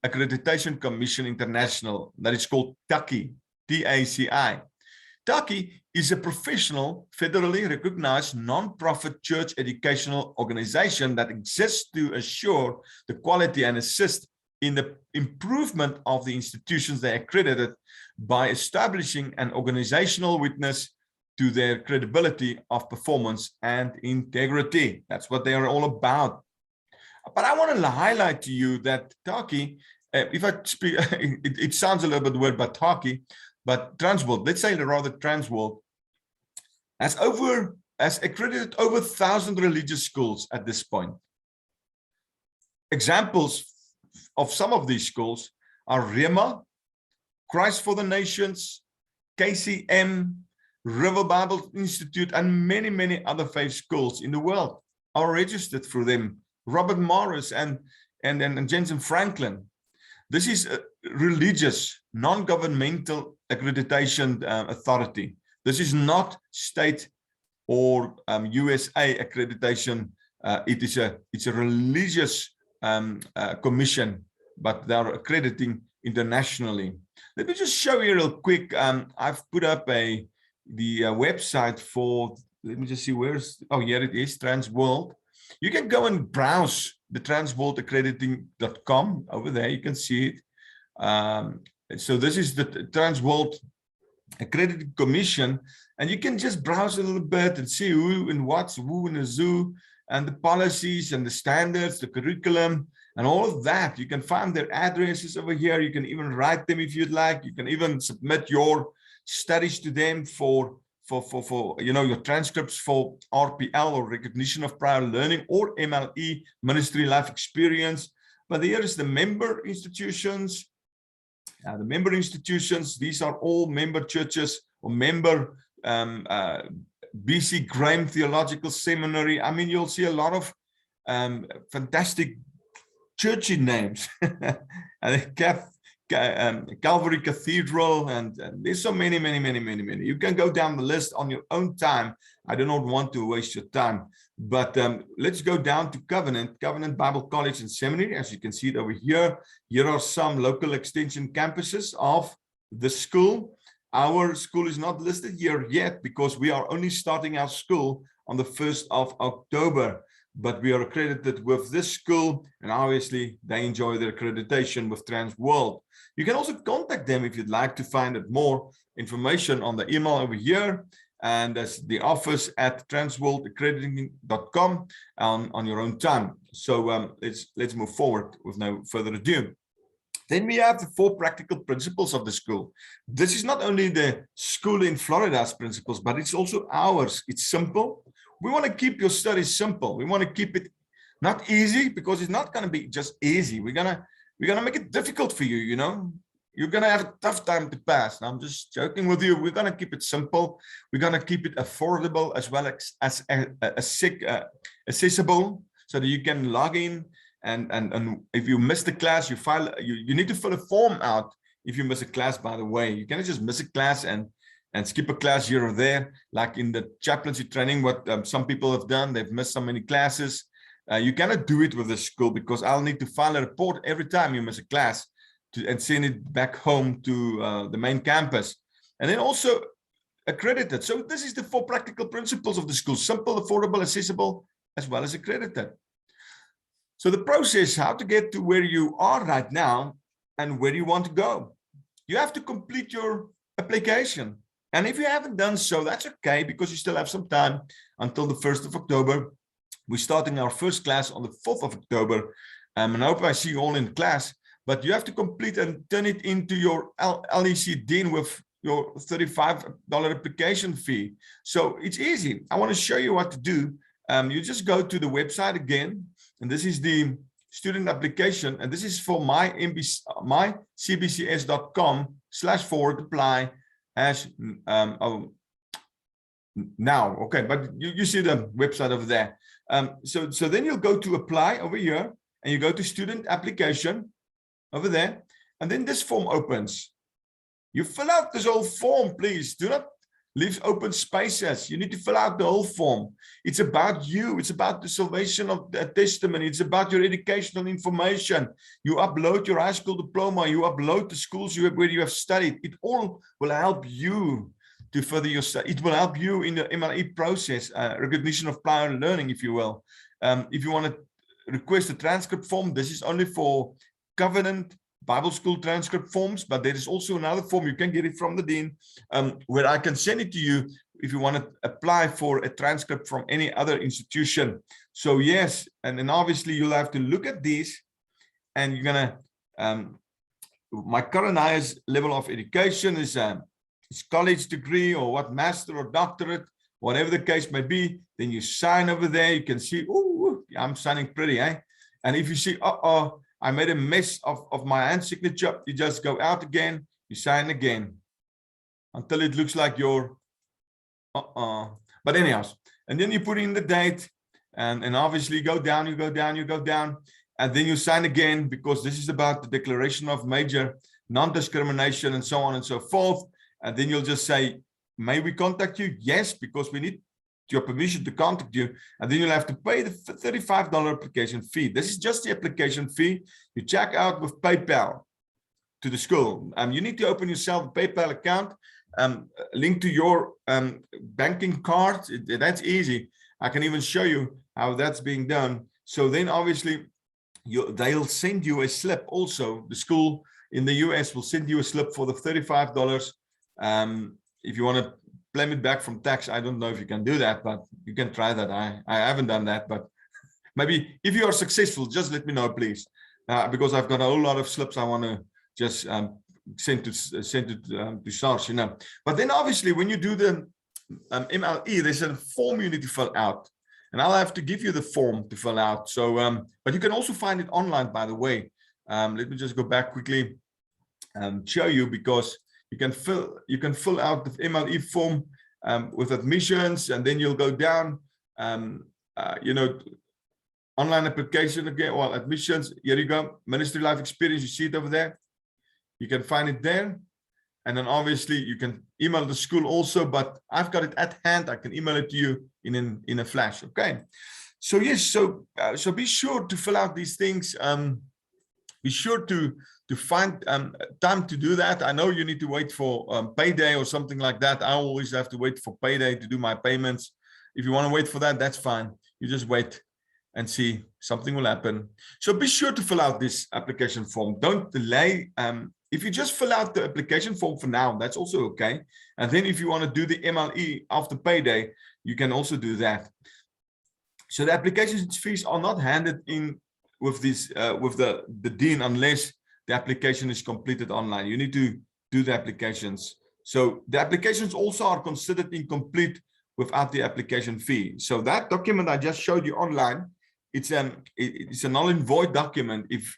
Accreditation Commission International, that is called TACI, T-A-C-I. TACI is a professional, federally recognized non-profit church educational organization that exists to assure the quality and assist in the improvement of the institutions they accredited by establishing an organizational witness to their credibility of performance and integrity. That's what they are all about. But I want to highlight to you that TACI, if I speak, it sounds a little bit weird, but TACI, but Transworld, let's say rather Transworld, has accredited over 1,000 religious schools at this point. Examples of some of these schools are Rema, Christ for the Nations, KCM, River Bible Institute, and many, many other faith schools in the world are registered through them. Robert Morris and Jensen Franklin. This is a religious, non-governmental accreditation authority. This is not state or USA accreditation. It's a religious commission, but they're accrediting internationally. Let me just show you real quick. I've put up the website for, let me just see, where's, oh, here it is, Transworld. You can go and browse the transworldaccrediting.com over there. You can see it. So this is the Transworld Accrediting Commission, and you can just browse a little bit and see who and what's who in the zoo, and the policies and the standards, the curriculum, and all of that. You can find their addresses over here. You can even write them if you'd like. You can even submit your studies to them for you know, your transcripts for RPL, or recognition of prior learning, or MLE, ministry life experience. But here is the member institutions. The member institutions, these are all member churches or member BC Graham Theological Seminary. I mean, you'll see a lot of fantastic churchy names. Calvary Cathedral, and there's so many. You can go down the list on your own time. I do not want to waste your time, but let's go down to Covenant Bible College and Seminary. As you can see it over here, here are some local extension campuses of the school. Our school is not listed here yet because we are only starting our school on the 1st of October. but we are accredited with this school, and obviously they enjoy their accreditation with TransWorld. You can also contact them if you'd like to find out more information on the email over here, and that's the office at transworldaccrediting.com on your own time. So let's move forward with no further ado. Then we have the 4 practical principles of the school. This is not only the school in Florida's principles, but it's also ours. It's simple. We want to keep your studies simple. We want to keep it not easy, because it's not going to be just easy. We're gonna make it difficult for you. You know, you're gonna have a tough time to pass. Now, I'm just joking with you. We're gonna keep it simple. We're gonna keep it affordable as well as accessible, so that you can log in. And if you miss the class, you need to fill a form out if you miss a class, by the way. You cannot just miss a class and skip a class here or there, like in the chaplaincy training, what some people have done. They've missed so many classes. You cannot do it with the school, because I'll need to file a report every time you miss a class and send it back home to the main campus. And then also accredited. So this is the 4 practical principles of the school: simple, affordable, accessible, as well as accredited. So the process, how to get to where you are right now and where you want to go. You have to complete your application. And if you haven't done so, that's okay, because you still have some time until the 1st of October. We're starting our first class on the 4th of October. And I hope I see you all in class. But you have to complete and turn it into your LEC Dean with your $35 application fee. So it's easy. I want to show you what to do. You just go to the website again. And this is the student application, and this is for mycbcs.com/forward-apply as now. Okay, but you see the website over there. So then you'll go to apply over here, and you go to student application over there, and then this form opens. You fill out this whole form, please. Do not leave open spaces. You need to fill out the whole form. It's about you. It's about the salvation of the testimony. It's about your educational information. You upload your high school diploma. You upload the schools where you have studied. It all will help you to further your study. It will help you in the MLE process, recognition of prior learning, if you will. If you want to request a transcript form, this is only for Covenant Bible School transcript forms, but there is also another form. You can get it from the dean, where I can send it to you if you want to apply for a transcript from any other institution. So yes, and then obviously you'll have to look at these, and you're gonna my current highest level of education is college degree, or what, master or doctorate, whatever the case may be. Then you sign over there. You can see, oh, I'm signing pretty, eh? And if you see, I made a mess of my hand signature, you just go out again, you sign again until it looks like you're but anyhow, and then you put in the date, and obviously you go down, and then you sign again, because this is about the declaration of major non-discrimination and so on and so forth. And then you'll just say, may we contact you? Yes, because we need your permission to contact you. And then you'll have to pay the $35 application fee. This is just the application fee. You check out with PayPal to the school. You need to open yourself a PayPal account, link to your banking card. That's easy. I can even show you how that's being done. So then obviously they'll send you a slip also. The school in the US will send you a slip for the $35. If you want to claim it back from tax, I don't know if you can do that, but you can try that. I haven't done that, but maybe if you are successful, just let me know, please, because I've got a whole lot of slips I want to just send it to SARS, you know. But then obviously when you do the MLE, there's a form you need to fill out, and I'll have to give you the form to fill out. So but you can also find it online, by the way. Let me just go back quickly and show you, because you can fill out the MLE form with admissions, and then you'll go down, you know, online application again, well, admissions. Here you go, ministry life experience. You see it over there. You can find it there, and then obviously you can email the school also. But I've got it at hand. I can email it to you in a flash. Okay. So yes, so be sure to fill out these things. Be sure to find time to do that. I know you need to wait for payday or something like that. I always have to wait for payday to do my payments. If you want to wait for that, that's fine. You just wait. and see something will happen. So be sure to fill out this application form. Don't delay. If you just fill out the application form for now, that's also okay. And then if you want to do the MLE after payday, you can also do that. So the application fees are not handed in with this with the dean unless the application is completed online. You need to do the applications. So the applications also are considered incomplete without the application fee. So that document I just showed you online, it's a null and void document if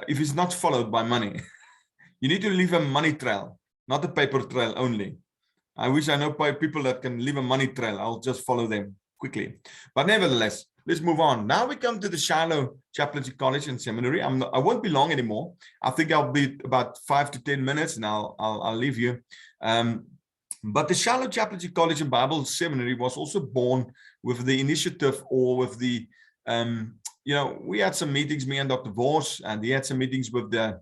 it's not followed by money. You need to leave a money trail, not a paper trail only. I wish I know people that can leave a money trail. I'll just follow them quickly. But nevertheless, let's move on. Now we come to the Shiloh Chaplaincy College and Seminary. I won't be long anymore. I think I'll be about 5 to 10 minutes, and I'll leave you. But the Shiloh Chaplaincy College and Bible Seminary was also born with the initiative, or with the, we had some meetings, me and Dr. Vos, and he had some meetings with the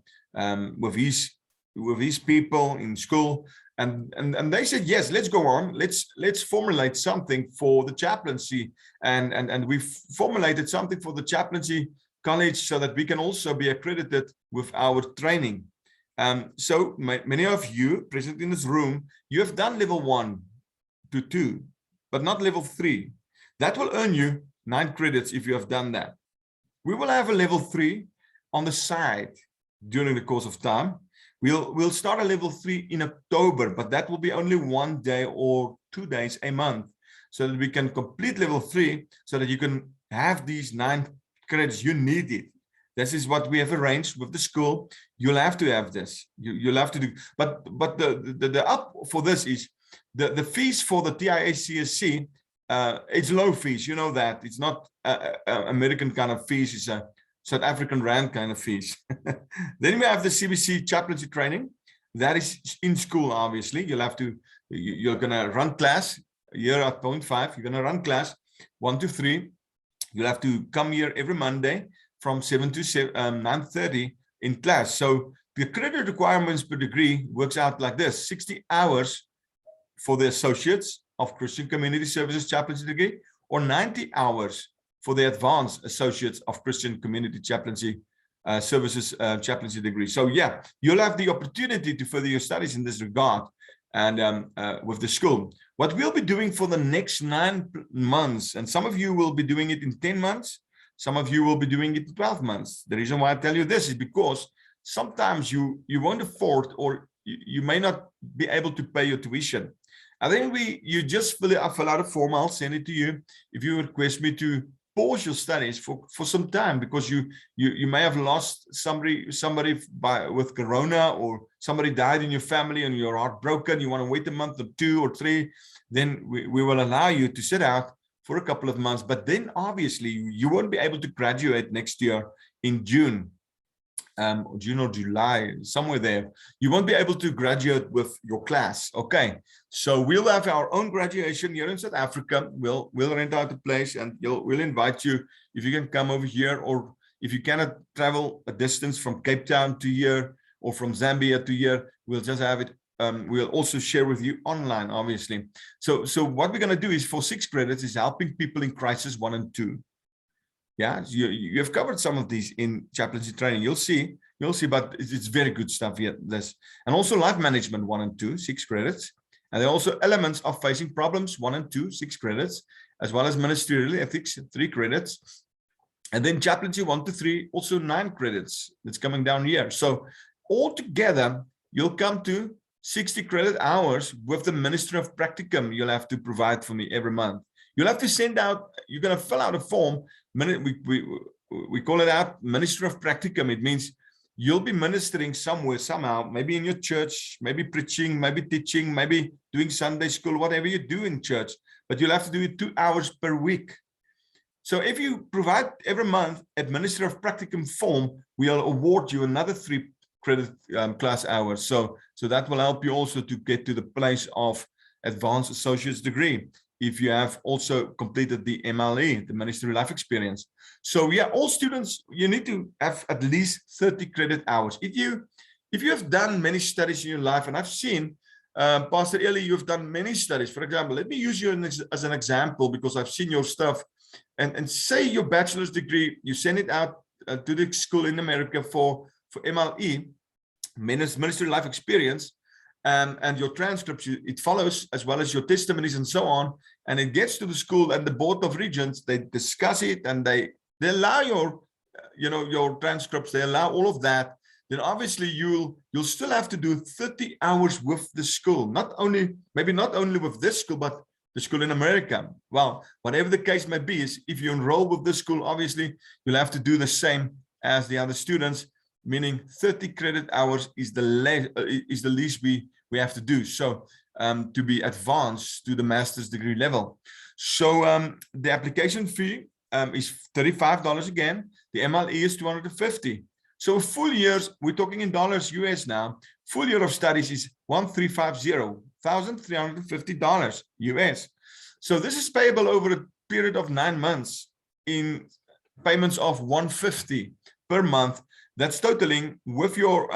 with his people in school, and they said, yes, let's go on, let's formulate something for the chaplaincy, and we formulated something for the chaplaincy college so that we can also be accredited with our training. So many of you present in this room, you have done level 1 to 2, but not level 3. That will earn you 9 credits if you have done that. We will have a level 3 on the side during the course of time. We'll start a level 3 in October, but that will be only 1 day or 2 days a month, so that we can complete level 3, so that you can have these 9 credits. You need it. This is what we have arranged with the school. You'll have to have this. You'll have to do. But the up for this is the fees for the TIA-CSC. It's low fees. You know that. It's not American kind of fees. It's a South African rand kind of fees. Then we have the CBC chaplaincy training. That is in school, obviously. You're gonna run class here at 0.5. You're gonna run class 1 to 3. You'll have to come here every Monday from 7 to 9:30 in class. So the credit requirements per degree works out like this: 60 hours for the associates of Christian Community Services chaplaincy degree, or 90 hours for the advanced associates of Christian Community Chaplaincy Services chaplaincy degree. So yeah, you'll have the opportunity to further your studies in this regard, and with the school. What we'll be doing for the next 9 months, and some of you will be doing it in 10 months, some of you will be doing it in 12 months. The reason why I tell you this is because sometimes you won't afford, or you may not be able to pay your tuition. I think you just fill out a form. I'll send it to you if you request me to pause your studies for some time, because you may have lost somebody with corona, or somebody died in your family and you're heartbroken. You want to wait a month or 2 or 3, then we will allow you to sit out for a couple of months. But then obviously you won't be able to graduate next year in June or July, somewhere there. You won't be able to graduate with your class. Okay, so we'll have our own graduation here in South Africa. We'll rent out a place, and we'll invite you if you can come over here, or if you cannot travel a distance from Cape Town to here, or from Zambia to here, we'll just have it. We'll also share with you online, obviously. So what we're going to do is, for 6 credits, is helping people in crisis 1 and 2. Yeah, you have covered some of these in chaplaincy training. You'll see, but it's very good stuff here. And also life management 1 and 2, 6 credits. And there are also elements of facing problems 1 and 2, 6 credits, as well as ministerial ethics 3 credits. And then chaplaincy 1 to 3, also 9 credits. That's coming down here. So altogether, you'll come to 60 credit hours with the Ministry of Practicum you'll have to provide for me every month. You'll have to send out, you're going to fill out a form. We call it out Ministry of Practicum. It means you'll be ministering somewhere, somehow, maybe in your church, maybe preaching, maybe teaching, maybe doing Sunday school, whatever you do in church, but you'll have to do it 2 hours per week. So if you provide every month a Ministry of Practicum form, we'll award you another 3 credit class hours. So that will help you also to get to the place of advanced associate's degree, if you have also completed the MLE, the Ministry Life Experience. So yeah, all students, you need to have at least 30 credit hours. If you have done many studies in your life, and I've seen, Pastor Eli, you've done many studies. For example, let me use you as an example, because I've seen your stuff and say your bachelor's degree, you send it out to the school in America for MLE, Ministry Life Experience, and your transcripts, it follows, as well as your testimonies and so on, and it gets to the school and the Board of Regents, they discuss it, and they allow your, your transcripts, they allow all of that. Then obviously you'll still have to do 30 hours with the school, maybe not only with this school, but the school in America. Well, whatever the case may be, is if you enroll with this school, obviously you'll have to do the same as the other students, meaning 30 credit hours is the least we have to do. So to be advanced to the master's degree level. So the application fee is $35 again. The MLE is $250. So a full year, we're talking in dollars US now, full year of studies is $1,350, $1,350 US. So this is payable over a period of 9 months in payments of $150 per month. That's totaling with your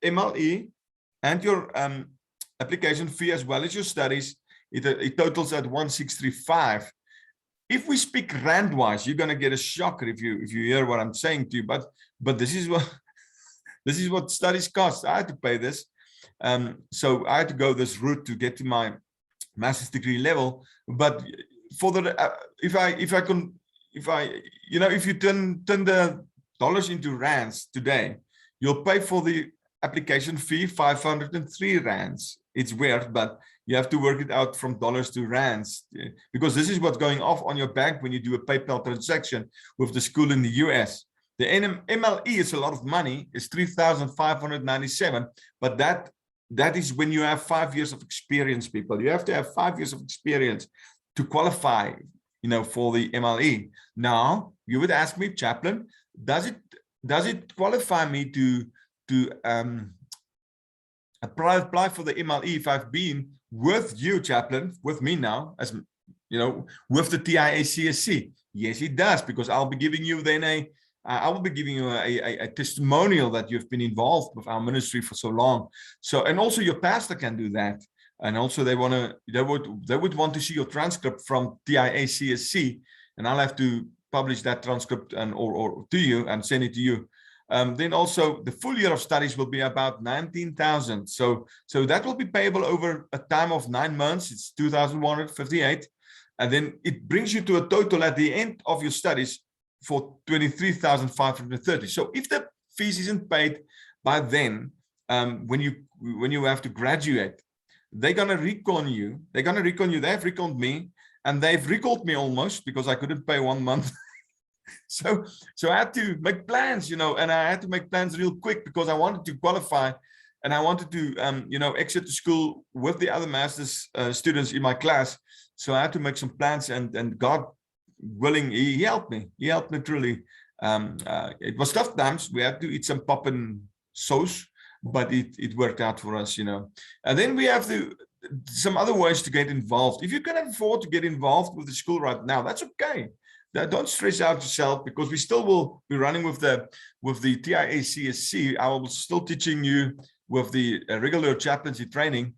MLE and your application fee, as well as your studies, it totals at $1,635. If we speak rand wise, you're going to get a shocker if you hear what I'm saying to you, but this is what studies cost. I had to pay this, so I had to go this route to get to my master's degree level. But for the if you turn the dollars into rands today, you'll pay for the application fee 503 rands. It's weird, but you have to work it out from dollars to rands, because this is what's going off on your bank when you do a PayPal transaction with the school in the US. The MLE is a lot of money, it's $3,597, but that is when you have 5 years of experience, people. You have to have 5 years of experience to qualify, for the MLE. Now, you would ask me, Chaplain, does it qualify me to apply for the MLE if I've been with you, Chaplain, with me now, as with the TIACSC? Yes, it does, because I'll be giving you then I will be giving you a testimonial that you've been involved with our ministry for so long. So, and also your pastor can do that. And also they would want to see your transcript from TIACSC, and I'll have to publish that transcript or to you and send it to you. Then also the full year of studies will be about 19,000. So that will be payable over a time of 9 months. It's 2,158. And then it brings you to a total at the end of your studies for 23,530. So if the fees isn't paid by then, when you have to graduate, they're gonna recon you. They're gonna recon you. They've reconned me, and they've recalled me almost because I couldn't pay 1 month. So I had to make plans, and I had to make plans real quick because I wanted to qualify, and I wanted to, exit the school with the other master's students in my class. So I had to make some plans, and God willing, he helped me. He helped me truly. It was tough times. We had to eat some pop and sauce, but it worked out for us, And then we have some other ways to get involved. If you can afford to get involved with the school right now, that's okay. Don't stress out yourself, because we still will be running with the TIACSC. I will still teaching you with the regular chaplaincy training.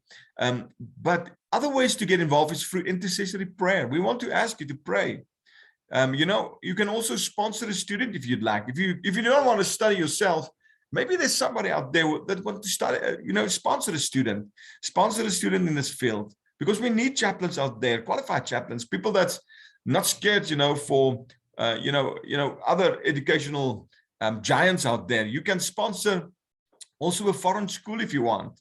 But other ways to get involved is through intercessory prayer. We want to ask you to pray. You can also sponsor a student if you'd like. If you don't want to study yourself, maybe there's somebody out there that wants to study, sponsor a student in this field, because we need chaplains out there, qualified chaplains, people that's not scared, for, other educational giants out there. You can sponsor also a foreign school if you want.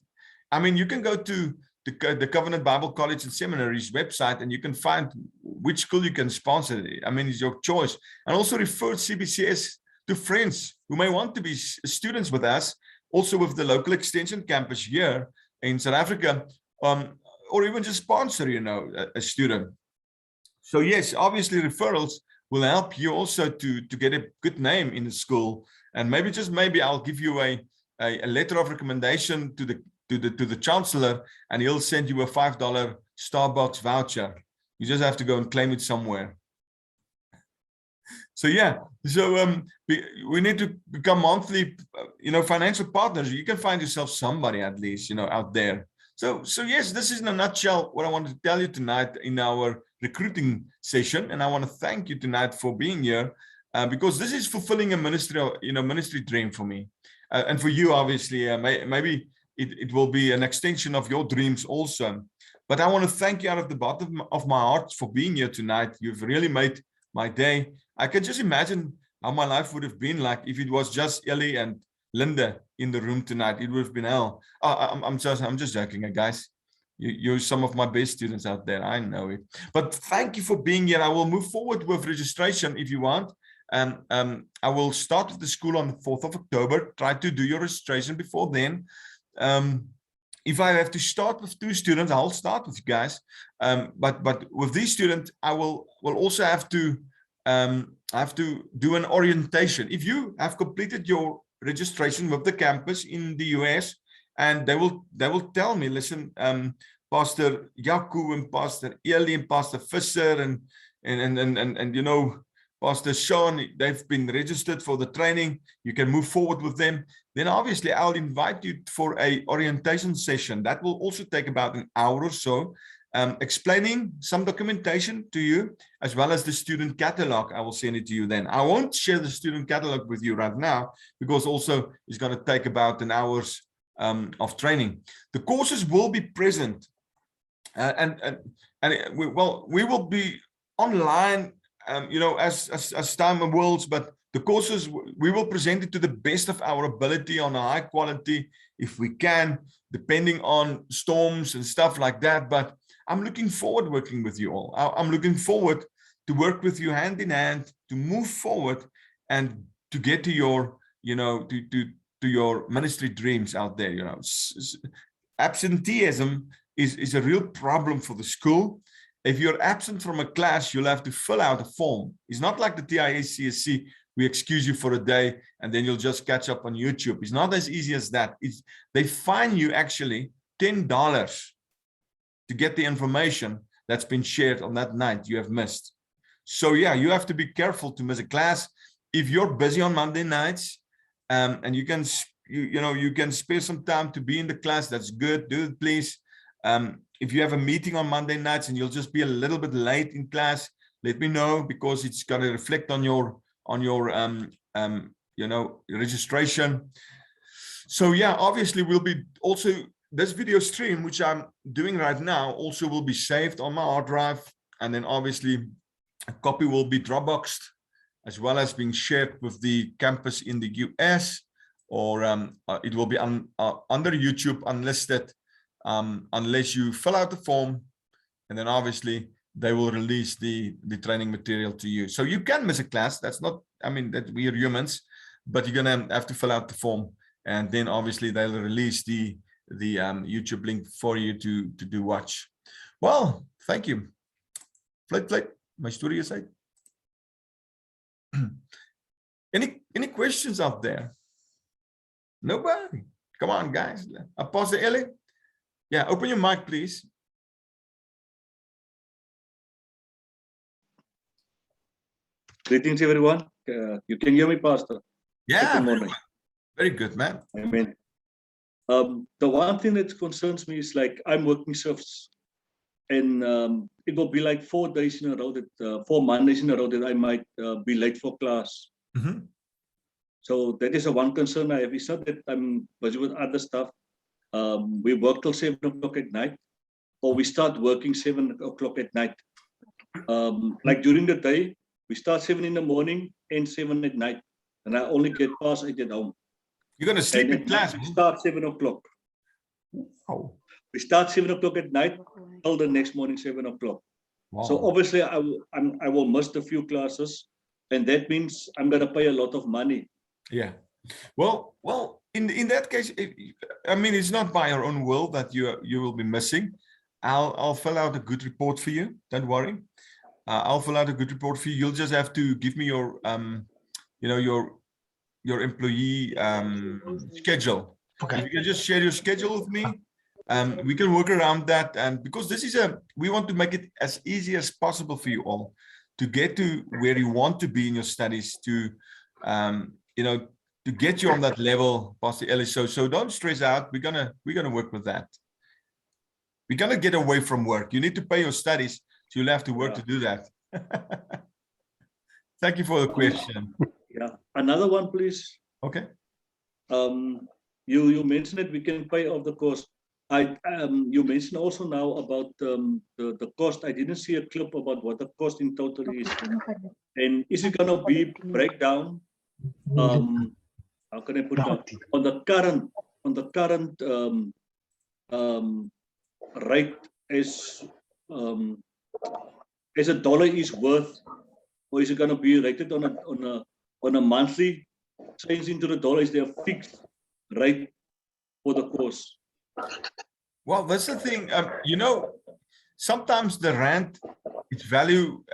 I mean, you can go to the Covenant Bible College and Seminary's website, and you can find which school you can sponsor. I mean, it's your choice. And also refer CBCS to friends who may want to be students with us, also with the local extension campus here in South Africa, or even just sponsor, a student. So yes, obviously referrals will help you also to get a good name in the school. And maybe I'll give you a letter of recommendation to the chancellor, and he'll send you a $5 Starbucks voucher. You just have to go and claim it somewhere. So yeah, we need to become monthly, financial partners. You can find yourself somebody at least, out there So yes, this is in a nutshell what I wanted to tell you tonight in our recruiting session, and I want to thank you tonight for being here, because this is fulfilling a ministry dream for me, and for you, obviously. Maybe it will be an extension of your dreams also. But I want to thank you out of the bottom of my heart for being here tonight. You've really made my day. I can just imagine how my life would have been like if it was just Ellie and Linda in the room tonight. It would have been hell. I'm just joking, guys. You're some of my best students out there. I know it. But thank you for being here. I will move forward with registration if you want. I will start with the school on the 4th of October. Try to do your registration before then. If I have to start with 2 students, I'll start with you guys. But with these students, I will also have to do an orientation. If you have completed your registration with the campus in the US, and they will tell me, listen, Pastor Jaco and Pastor Eli and Pastor Visser and you know, Pastor Sean, they've been registered for the training. You can move forward with them. Then obviously I'll invite you for a orientation session. That will also take about an hour or so, explaining some documentation to you, as well as the student catalog. I will send it to you then. I won't share the student catalog with you right now, because also it's going to take about an hour's of training. The courses will be present, we will be online, you know, as time evolves, but the courses, we will present it to the best of our ability on a high quality, if we can, depending on storms and stuff like that. But I'm looking forward working with you all. I'm looking forward to work with you hand in hand, to move forward and to get to your, you know, to your ministry dreams out there. You know, absenteeism is a real problem for the school. If you're absent from a class, you'll have to fill out a form. It's not like the TISCSC, we excuse you for a day and then you'll just catch up on YouTube. It's not as easy as that. They fine you actually $10 to get the information that's been shared on that night you have missed. So yeah, you have to be careful to miss a class. If you're busy on Monday nights, and you can spare some time to be in the class, that's good. Do it, please. If you have a meeting on Monday nights and you'll just be a little bit late in class, let me know, because it's going to reflect on your registration. So yeah, obviously we'll be also, this video stream, which I'm doing right now, also will be saved on my hard drive, and then obviously a copy will be Dropboxed, as well as being shared with the campus in the US, or it will be under YouTube unlisted, unless you fill out the form, and then obviously they will release the training material to you. So you can miss a class. That's not, I mean, that we are humans, but you're gonna have to fill out the form, and then obviously they'll release the YouTube link for you to do watch. Well, thank you. Flight, my story aside. Any questions out there? Nobody? Come on, guys. Pastor Ellie? Yeah, open your mic, please. Greetings, everyone. You can hear me, Pastor? Yeah, very good, man. I mean, the one thing that concerns me is, like, I'm working shifts, and it will be like 4 days in a row, that 4 Mondays in a row that I might be late for class. Mm-hmm. So that is a one concern I have. It's not that I'm busy with other stuff. We work till 7 o'clock at night, or we start working 7 o'clock at night. Like during the day, we start 7 in the morning and 7 at night, and I only get past 8 at home. You're gonna sleep in class? We start 7 o'clock. Oh. We start 7 o'clock at night till the next morning 7 o'clock. Wow. So obviously I will miss a few classes, and that means I'm gonna pay a lot of money. Yeah. Well, in that case, I mean, it's not by your own will that you will be missing. I'll fill out a good report for you. Don't worry. I'll fill out a good report for you. You'll just have to give me your your employee schedule. Okay. If you can just share your schedule with me, we can work around that. And because this is we want to make it as easy as possible for you all to get to where you want to be in your studies, to to get you on that level, Pastor Ellis. So don't stress out. We're gonna work with that. we're gonna get away from work. You need to pay your studies, so you'll have to work Yeah. to do that. Thank you for the question. Yeah. Another one, please. Okay. You mentioned that we can pay off the cost. You mentioned also now about the cost. I didn't see a clip about what the cost in total is, and is it gonna be breakdown? How can I put it on the current rate as a dollar is worth, or is it gonna be rated on a monthly change into the dollar? Is there a fixed rate for the course? Well, that's the thing. You know, sometimes the rand, its value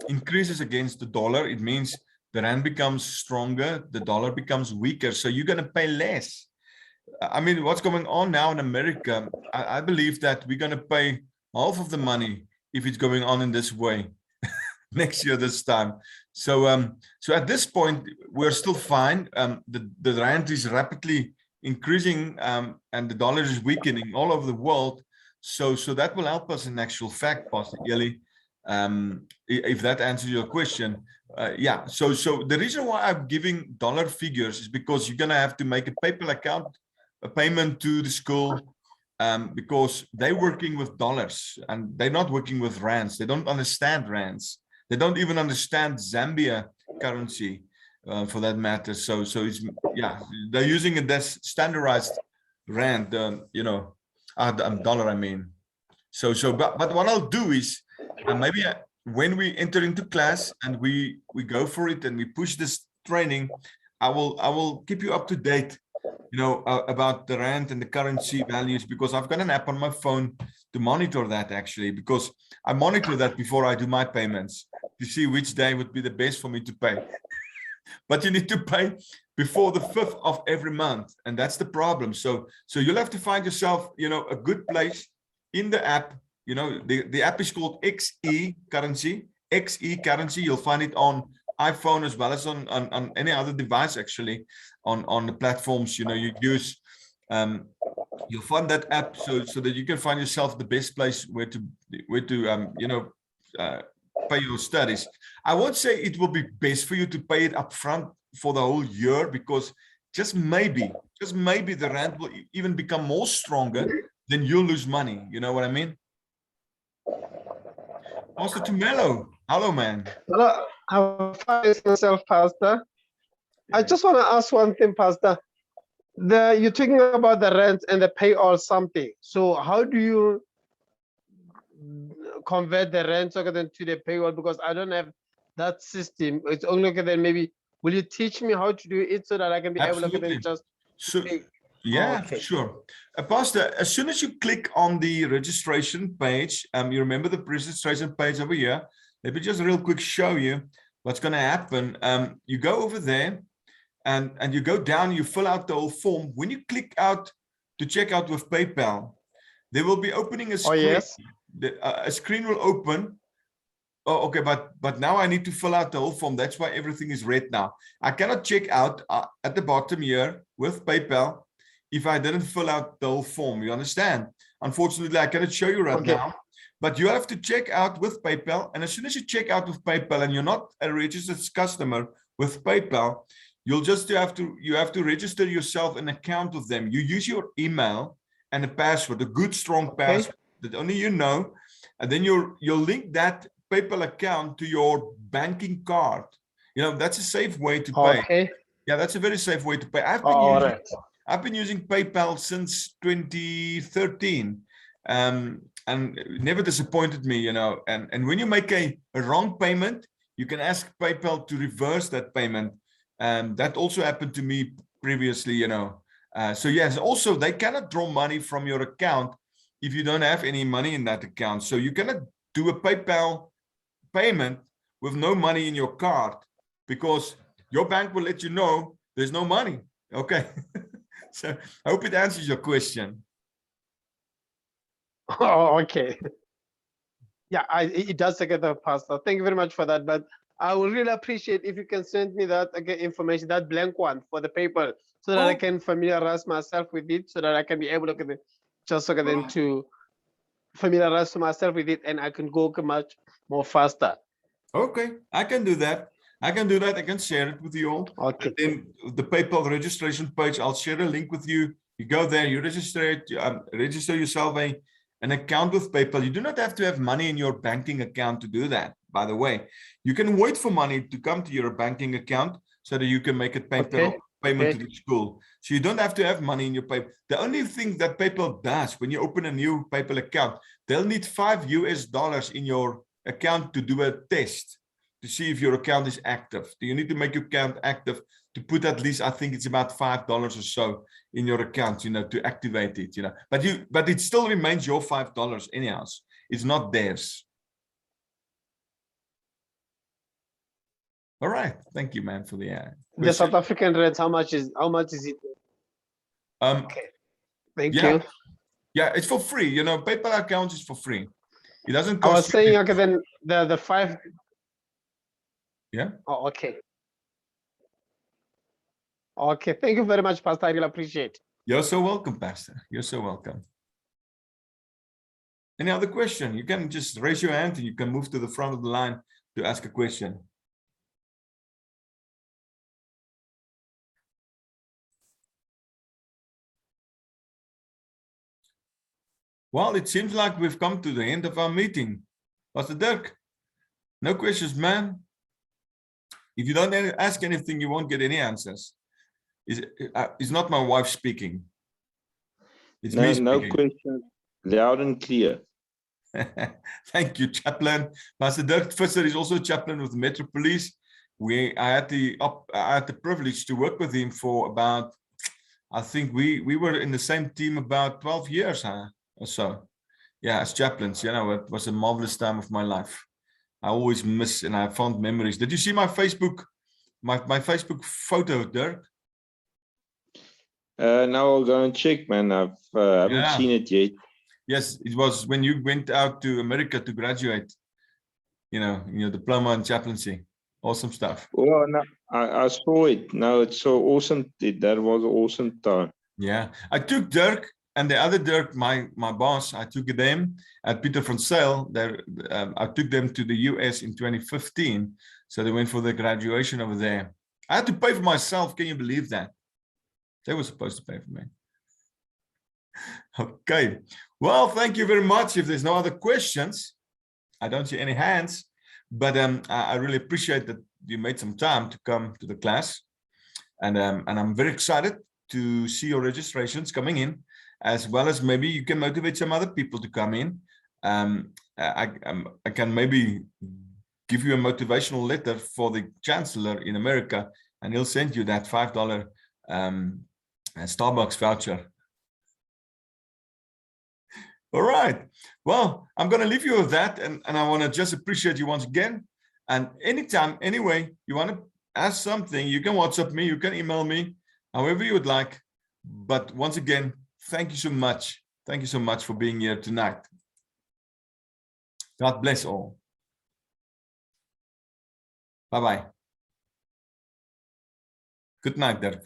increases against the dollar. It means the rand becomes stronger, the dollar becomes weaker. So you're going to pay less. I mean, what's going on now in America, I believe that we're going to pay half of the money if it's going on in this way next year, this time. So, so at this point, we're still fine. The rand is rapidly increasing and the dollar is weakening all over the world. So that will help us in actual fact, Pastor Eli, if that answers your question. Yeah, so the reason why I'm giving dollar figures is because you're going to have to make a PayPal account, a payment to the school, because they're working with dollars and they're not working with rands. They don't understand rands. They don't even understand Zambia currency, for that matter. So it's, yeah, they're using it as standardized rand, you know, dollar, I mean. But what I'll do is maybe when we enter into class and we go for it and we push this training, I will keep you up to date, you know, about the rand and the currency values, because I've got an app on my phone to monitor that, actually, because I monitor that before I do my payments to see which day would be the best for me to pay. But you need to pay before the 5th of every month, and that's the problem. So you'll have to find yourself, you know, a good place in the app. You know, the app is called XE Currency. XE Currency. You'll find it on iPhone as well as on any other device, actually, on the platforms, you know, you use. You'll find that app so that you can find yourself the best place where to you know, pay your studies. I won't say it will be best for you to pay it up front for the whole year, because just maybe the rand will even become more stronger, then you'll lose money. You know what I mean? Pastor Tumelo, hello, man. Hello, I'm fine myself, Pastor. I just want to ask one thing, Pastor. You're talking about the rent and the pay or something. So how do you convert the rent to the paywall? Because I don't have that system. It's only then maybe will you teach me how to do it so that I can be Absolutely. able to just pay? Yeah, Okay. sure. Pastor, as soon as you click on the registration page, you remember the registration page over here. Let me just real quick show you what's going to happen. You go over there and you go down, you fill out the whole form. When you click out to check out with PayPal, there will be opening a screen. Oh, yes. A screen will open. Oh, okay, but now I need to fill out the whole form. That's why everything is red now. I cannot check out at the bottom here with PayPal if I didn't fill out the whole form. You understand? Unfortunately, I cannot show you right now. But you have to check out with PayPal. And as soon as you check out with PayPal and you're not a registered customer with PayPal, you'll just have to register yourself an account with them. You use your email and a password, a good strong password that only you know, and then you'll link that PayPal account to your banking card. You know, that's a safe way to pay. Okay. Yeah, that's a very safe way to pay. I've been using PayPal since 2013, and it never disappointed me, you know. And when you make a wrong payment, you can ask PayPal to reverse that payment. That also happened to me previously, you know. So yes, also they cannot draw money from your account if you don't have any money in that account. So you cannot do a PayPal payment with no money in your card, because your bank will let you know there's no money. Okay. So I hope it answers your question. Oh, okay. Yeah, it does get the Pastor. Thank you very much for that. But I would really appreciate if you can send me that information, that blank one for the paper, so that I can familiarize myself with it, so that I can be able to just to familiarize myself with it, and I can go much more faster. Okay, I can do that. I can do that. I can share it with you all. Okay. And then the PayPal registration page, I'll share a link with you. You go there, you register yourself an account with PayPal. You do not have to have money in your banking account to do that, by the way. You can wait for money to come to your banking account so that you can make a PayPal payment to the school. So you don't have to have money in your PayPal. The only thing that PayPal does when you open a new PayPal account, they'll need $5 US in your account to do a test to see if your account is active. Do you need to make your account active to put at least, I think it's about $5 or so in your account, you know, to activate it, you know, but it still remains your $5 anyhow. It's not theirs. All right. Thank you, man, for the The South African rent, how much is it? Okay. Thank you. Yeah, it's for free. You know, PayPal account is for free. It doesn't cost. I was saying, okay, then the 5. Yeah. Oh, okay. Okay. Thank you very much, Pastor. I really appreciate. You're so welcome, Pastor. You're so welcome. Any other question? You can just raise your hand and you can move to the front of the line to ask a question. Well, it seems like we've come to the end of our meeting. Pastor Dirk, no questions, man. If you don't ask anything, you won't get any answers. It's not my wife speaking. It's me speaking. No questions. Loud and clear. Thank you, Chaplain. Pastor Dirk Visser is also chaplain with the Metro Police. I had the privilege to work with him for about, I think we were in the same team about 12 years, huh? Or so. Yeah, as chaplains, you know, it was a marvelous time of my life. I always miss and I have fond memories. Did you see my Facebook, my Facebook photo, Dirk? Now I'll go and check, man. I haven't seen it yet. Yes, it was when you went out to America to graduate, you know, in your diploma in chaplaincy. Awesome stuff. Well, no, I saw it. No, it's so awesome. That was an awesome time. Yeah, I took Dirk and the other Dirk, my boss, I took them at Peter van Zyl. I took them to the US in 2015. So they went for their graduation over there. I had to pay for myself. Can you believe that? They were supposed to pay for me. Okay. Well, thank you very much. If there's no other questions, I don't see any hands, but I really appreciate that you made some time to come to the class. And I'm very excited to see your registrations coming in, as well as maybe you can motivate some other people to come in. I can maybe give you a motivational letter for the chancellor in America, and he'll send you that $5 Starbucks voucher. All right. Well, I'm going to leave you with that, and I want to just appreciate you once again. And anytime, anyway, you want to ask something, you can WhatsApp me, you can email me, however you would like. But once again, thank you so much. Thank you so much for being here tonight. God bless all. Bye-bye. Good night, Dirk.